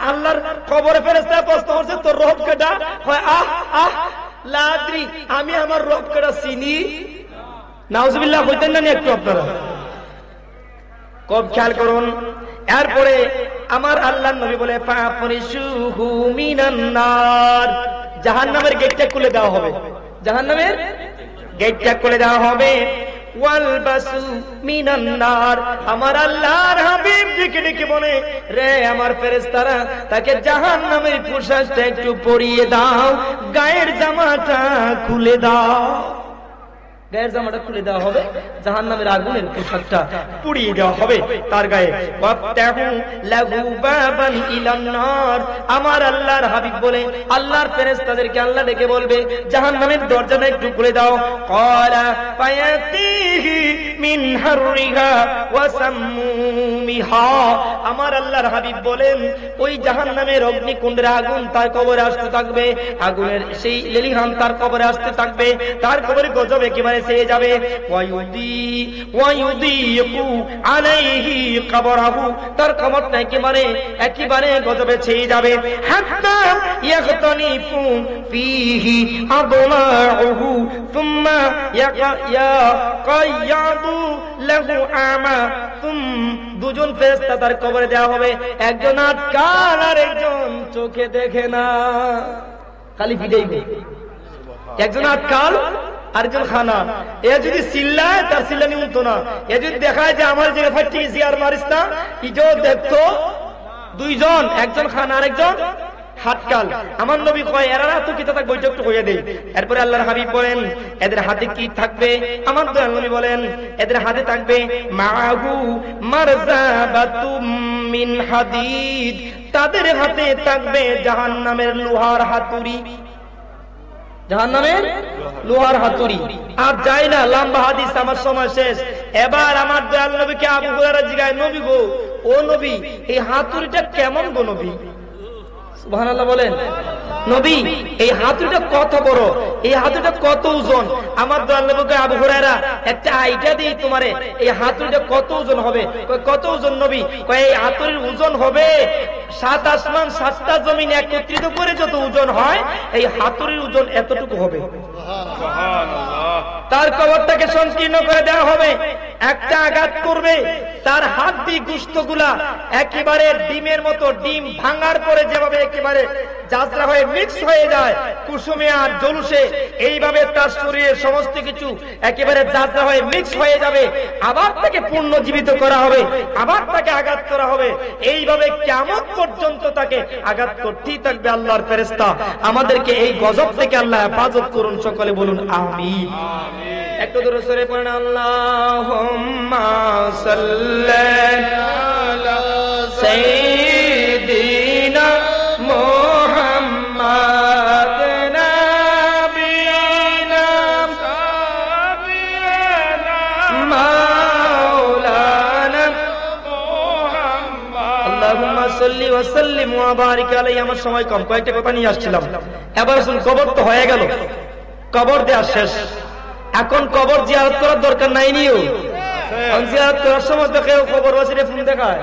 Speaker 3: আল্লাহর কবরে ফেরেশতা প্রশ্ন করছে তোর রব কেডা? হয় আহ আহ লা আদ্রি, আমি আমার রব কেডা চিনি। নাউজুবিল্লাহ কইতেন না একটু আপনারা, খুব খেয়াল করুন। এরপরে আমার আল্লাহর নবী বলে ফাফরিশুহু মিনান নার, জাহান্নামের গেটটা খুলে দেওয়া হবে, জাহান্নামের গেটটা খুলে দেওয়া হবে। ওয়ালবাসু মিনান নার, আমার আল্লাহর হাবিব ডেকে ডেকে বলে, রে আমার ফেরেশতারা, তাকে জাহান্নামের পোশাকটা একটু পরিয়ে দাও, গায়ের জামাটা খুলে দাও। গায়ের জামাটা খুলে দেওয়া হবে, জাহান্নামের আগুনের পোশাকটা পুড়িয়ে দেওয়া হবে তার গায়ে। ওয়াফতাহু লাহু বাবান ইলান নার, আমার আল্লাহর হাবিব বলে আল্লাহর ফেরেশতাদেরকে আল্লাহ ডেকে বলবে জাহান্নামের দরজাটা একটু খুলে দাও। ক্বালা ফায়াতিহি মিন হাররিহা ওয়া সামুমিহা। আমার আল্লাহর হাবিব বলেন ওই জাহান্নামের অগ্নিকুণ্ডের আগুন তার কবরে আসতে থাকবে, আগুনের সেই লেলিহান তার কবরে আসতে থাকবে, তার কবরে গজব একেবারে ছেয়ে যাবে। ওয়ায়ুদিকু আলাইহি কবরাহু, তার কবরটা একেবারে গজবে ছেয়ে যাবে। হাত্তা ইয়াগতানিফু ফিহি আদলাউহু সুম্মা ইয়াকায়াদু লাহু আমা। দুজন ফেরেশতা তার কবরে দেওয়া হবে, একজন আটকাল আর একজন চোখে দেখে না, খালি পিটাইবে। একজন আটকাল আরেকজন খানা। এ যদি চিল্লায় তার চিল্লানি উঠতো না, এ যদি দেখায় যে আমার যে ফাটি গেছি আর মারিস না, ইজো দেখতো দুইজন, একজন খানা আরেকজন হাতকাল। আমার নবী কয় এরা তো কি তাক বৈঠক হয়ে দেয়। এরপরে আল্লাহর হাবিব বলেন এদের হাতে কি থাকবে? আমার দয়াল নবী বলেন এদের হাতে থাকবে মাহু মারজাবাতুম মিন হাদিদ, তাদের হাতে থাকবে জাহান্নামের লোহার হাতুড়ি, জাহান্নামের লোহার হাতুড়ি। আর যাই না, লম্বা হাদিস, আমার সময় শেষ। এবার আমার দয়াল নবীকে আবু হুরায়রা জিজ্ঞাসা, নবী গো, ও নবী, এই হাতুড়িটা কেমন গো নবী? সুবহানাল্লাহ বলেন। নবী, এই হাতুড়িটা কত বড়, এই হাতুড়িটা কত ওজন? আমার দয়াল নবীকে আবু হুরায়রা একটা আইডিয়া দিই তোমারে, এই হাতুড়িটা কত ওজন হবে? কত ওজন নবী? এই হাতুড়ির ওজন হবে 7 আসমান 7টা জমিন একত্রিত করে যত ওজন হয়, এই হাতুড়ির ওজন এতটুকু হবে।
Speaker 2: সুবহানাল্লাহ।
Speaker 3: তার কবরটাকে সংকীর্ণ করে দেওয়া হবে, একটা আঘাত করবে তার হাড্ডি গোশতগুলা একেবারে ডিমের মতো, ডিম ভাঙার পরে যেভাবে একেবারে যাত্রা হয়ে মিক্স হয়ে যায় কুসুমে আর জলুসে, এইভাবে তার শরীরের সমস্ত কিছু একেবারে যাত্রা হয়ে মিক্স হয়ে যাবে। আবার তাকে পুনর্জীবিত করা হবে, আবার তাকে আঘাত করা হবে, এইভাবে কিয়ামত পর্যন্ত তাকে আঘাত করতেই থাকবে আল্লাহর ফেরেশতা। আমাদেরকে এই গজব থেকে আল্লাহ হেফাজত করুন, সকলে বলুন আমিন। একটু দূরে সরে পড়েন আল্লাহুম্মা সাল্লি আলা সাইয়্যিদিনা মুহাম্মাদ নাবিয়িনা মাওলানা মুহাম্মাদ। আল্লাহুম্মা সাল্লি ওয়া সাল্লিম ওয়া বারিক আলাইহি। আমার সময় কম, কয়েকটা কথা নিয়ে আসছিলাম। এবার শুন, কবর তো হয়ে গেল, কবর দেয়া শেষ, এখন কবর জিয়ারত করার দরকার নাই নিও। জিয়ারত করার সময় তো কেউ কবর বাসিরে ফোন দেখায়,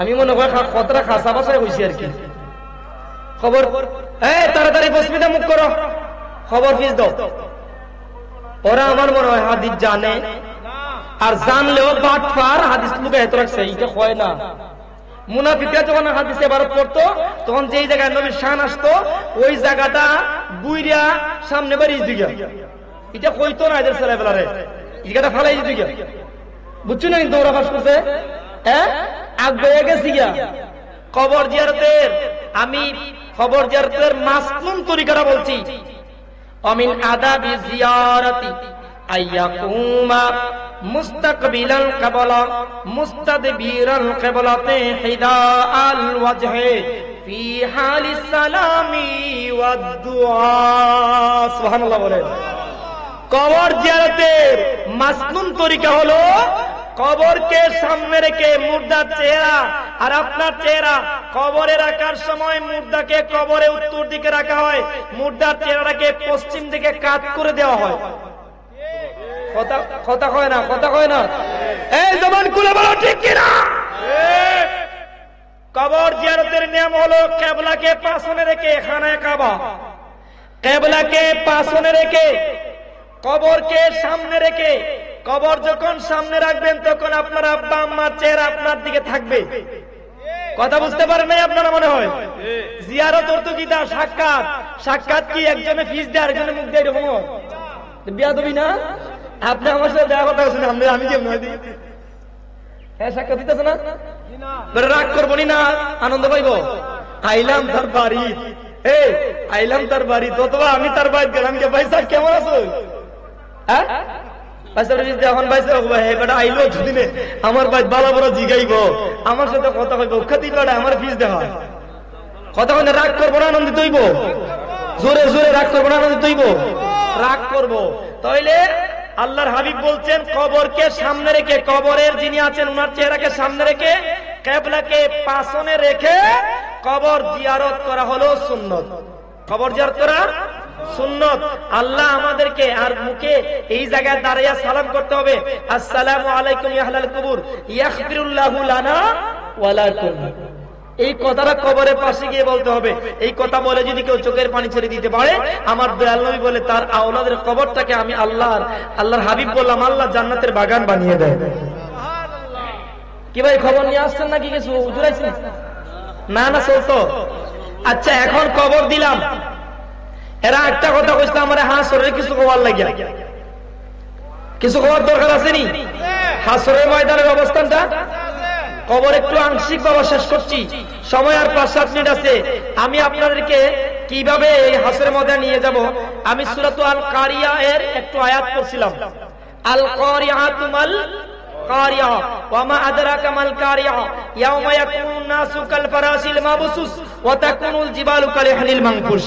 Speaker 3: আমি মনে হয় কতটা খাসা বাসায় হয়েছি আর কি। খবর তাড়াতাড়ি বসমিতা মুখ করো, খবর ফিস দাও। ওরা আমার মনে হয় হাদিস জানে, আর জানলেও বাটফার হাদিস লুকে এত রাখছে, এটা হয় না। মুনাফিকরা যখন হাদিসে ভারত পড়তো, তখন যেই জায়গায় নবীর শান আসতো, ওই জায়গাটা বুইরা সামনে বাড়িয়ে দিকে, এটা কইতো না এদের ছেলেবেলারে, এই জায়গাটা ফালাই দিকে, বুঝছো না? কিন্তু ওরা বাস করছে, আগ বেয়ে গেছি গিয়া। কবর জিয়ারতের, আমি কবর জিয়ারতের মাসনুন তরিকাটা বলছি। অমিন আদাবি জিয়ারতি আইয়াকুমা মুস্তাকবিলাল কিবলা মুস্তাদবিরাল কিবলাতে হিদাআল ওয়াজহি ফি হালিস সালামি ওয়াদ দুআ। সুবহানাল্লাহ বলেন। কবর জিয়ারতের মাসনুন তরিকা হলো কবরকে সামনে রেখে মুর্দার চেহারা আর আপনার চেহারা কবরে রাখার সময় মুর্দাকে কবরে উত্তর দিকে রাখা হয়, মুর্দার চেহারাকে পশ্চিম দিকে কাত করে দেওয়া হয়। কথা কয় না, কথা কয় না, এই জবান খুলে বলো ঠিক কিনা? কবর জিয়ারতের নিয়ম হলো কিবলাকে পাশে রেখে, খানায়ে কাবা কিবলাকে পাশে রেখে, কবরকে সামনে রেখে। কবর যখন সামনে রাখবেন তখন আপনার আব্বা আম্মার চেহারা আপনার দিকে থাকবে। কথা বুঝতে পারেন নাই আপনারা? মনে হয় জিয়ারত অর্থ কি? তা সাক্ষাৎ। সাক্ষাৎ কি? একজনে ফিস দেয় আরেকজনে মুখ দেয়, এরকম বিয়াদবি না? আপনি আমার সাথে দেখা কথা বলছেন, আমি কেমন দিই? হ্যাঁ, সাক্ষাৎ দিতেছে না, রাগ করবো না, আনন্দ পাইব। আইলাম তার বাড়ি, আইলাম তার বাড়ি, অথবা আমি তার বাড়ি গেলাম, ভাই স্যার কেমন আছো? হ্যাঁ, আমার ভাই বালা বড় জিগাইব, আমার সাথে কথা কইব, খাতি আমার ফিস দেখা কথা কইলে রাগ করবো না, আনন্দিত হইব? জোরে জোরে রাগ করবো না, আনন্দিত হইব? রাগ করবো। তাইলে আল্লাহর হাবিব বলছেন কবরকে সামনে রেখে, কবরের যিনি আছেন উনার চেহারাকে সামনে রেখে, কিবলাকে পাশনে রেখে কবর জিয়ারত করা হলো সুন্নত। কবর জিয়ারত করা সুন্নত। আল্লাহ আমাদেরকে আর মুখে এই জায়গায় দাঁড়িয়ে সালাম করতে হবে, আসসালামু আলাইকুম ইয়া আহলাল কুবুর ইয়াগফিরুল্লাহু লানা ওয়া লাকুম। এই কথাটা কবরের পাশে গিয়ে বলতে হবে। এই কথা বলে যদি কেউ চোখের পানি ছেড়ে দিতে পারে, আমার দয়াল নবী বলে তার আওলাদের কবরটাকে আমি আল্লাহর হাবিব বললাম আল্লাহ জান্নাতের বাগান বানিয়ে দেয়। কি ভাই খবর নিয়ে আসছেন নাকি কিছু জুড়াইছেন? না না চলতো। আচ্ছা এখন কবর দিলাম, এরা একটা কথা কইছে আমার হাসরের কিছু খবর লাগিয়া, কিছু খবর দরকার আছে নি? হাসরের ময়দানের অবস্থানটা কবর একটু আংশিক ভাবে শেষ করছি, সময় আর 5-7 মিনিট আছে। আমি আপনাদেরকে কিভাবে এই হাসরের ময়দানে নিয়ে যাব, আমি সূরাতুল আল কারিয়া এর একটু আয়াত পড়ছিলাম। আল কারিয়াতু মাল কারিয়া ওয়া মা আদরাকা মাল কারিয়া ইয়াউমা ইয়াকুনুন নাসু কাল ফারাশিল মাবসুস ওয়া তাকুনুল জিবালু কাল ইহনিল মানফুস।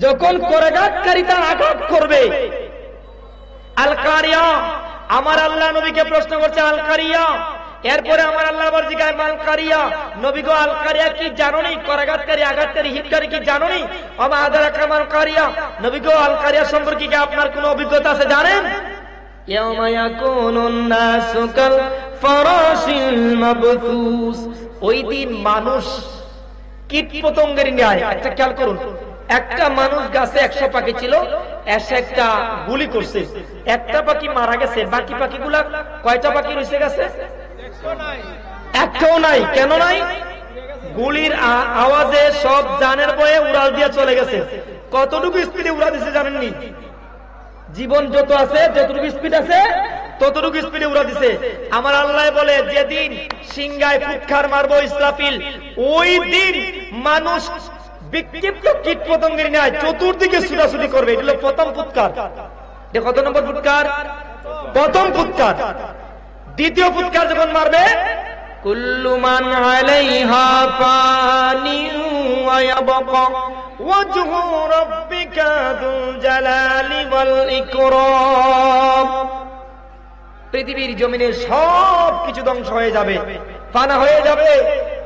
Speaker 3: যখন করাঘাতকারীরা আঘাত করবে, আল কারিয়া, আমার আল্লাহ নবীকে প্রশ্ন করছে আল কারিয়া, এরপরে আমার আল্লাহ আবার জিজ্ঞাসা মাল কারিয়া, নবী গো আল কারিয়া কি জানোনি? করাঘাতকারী, আঘাতকারী, হিতকারী কি জানোনি? ওমা আদরাকা মাল কারিয়া, নবী গো আল কারিয়া সম্পর্কে কি আপনার কোনো অভিজ্ঞতা আছে জানেন? ইয়াউমা ইয়াকুনুন নাসু কাল ফারাশিল মাবথুস। ওই দিন মানুষ কীট পতঙ্গের ন্যায়। একটা খেয়াল করুন, একটা মানুষ গাছে 100 পাখি ছিল, এসে একটা গুলি করছে, একটা পাখি মারা গেছে, বাকি পাখিগুলা কয়টা পাখি রয়েছে গেছে? একটাও নাই। কেন নাই? গুলির আওয়াজে সব জানের বয়ে উড়াল দিয়ে চলে গেছে। কতটুকু স্পিডে উড়া দিছে জানেননি? জীবন যত আছে, যতটুকু স্পিড আছে ততটুকু স্পিডে উড়া দিছে। আমার আল্লাহ বলে যেদিন সিংহায় ফুৎকার মারবো ইসরাফিল, ওই দিন মানুষ বিক্ষিপ্ত কীট পতঙ্গের ন্যায় চতুর্দিকে ছুটাছুটি করবে। এটা হলো প্রথম ফুৎকার। কত নম্বর ফুৎকার? প্রথম ফুৎকার। দ্বিতীয় ফুৎকার যখন মারবে, কুল্লু মান আলাইহা ফানিন ওয়া ইয়াবকা ওয়াজহু রাব্বিকা যুল জালালি ওয়াল ইকরাম। পৃথিবীর জমিনে সব কিছু ধ্বংস হয়ে যাবে, ফানা হয়ে যাবে,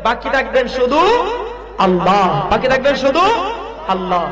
Speaker 3: বাকি থাকবেন শুধু আল্লাহ, বাকি থাকবেন শুধু আল্লাহ।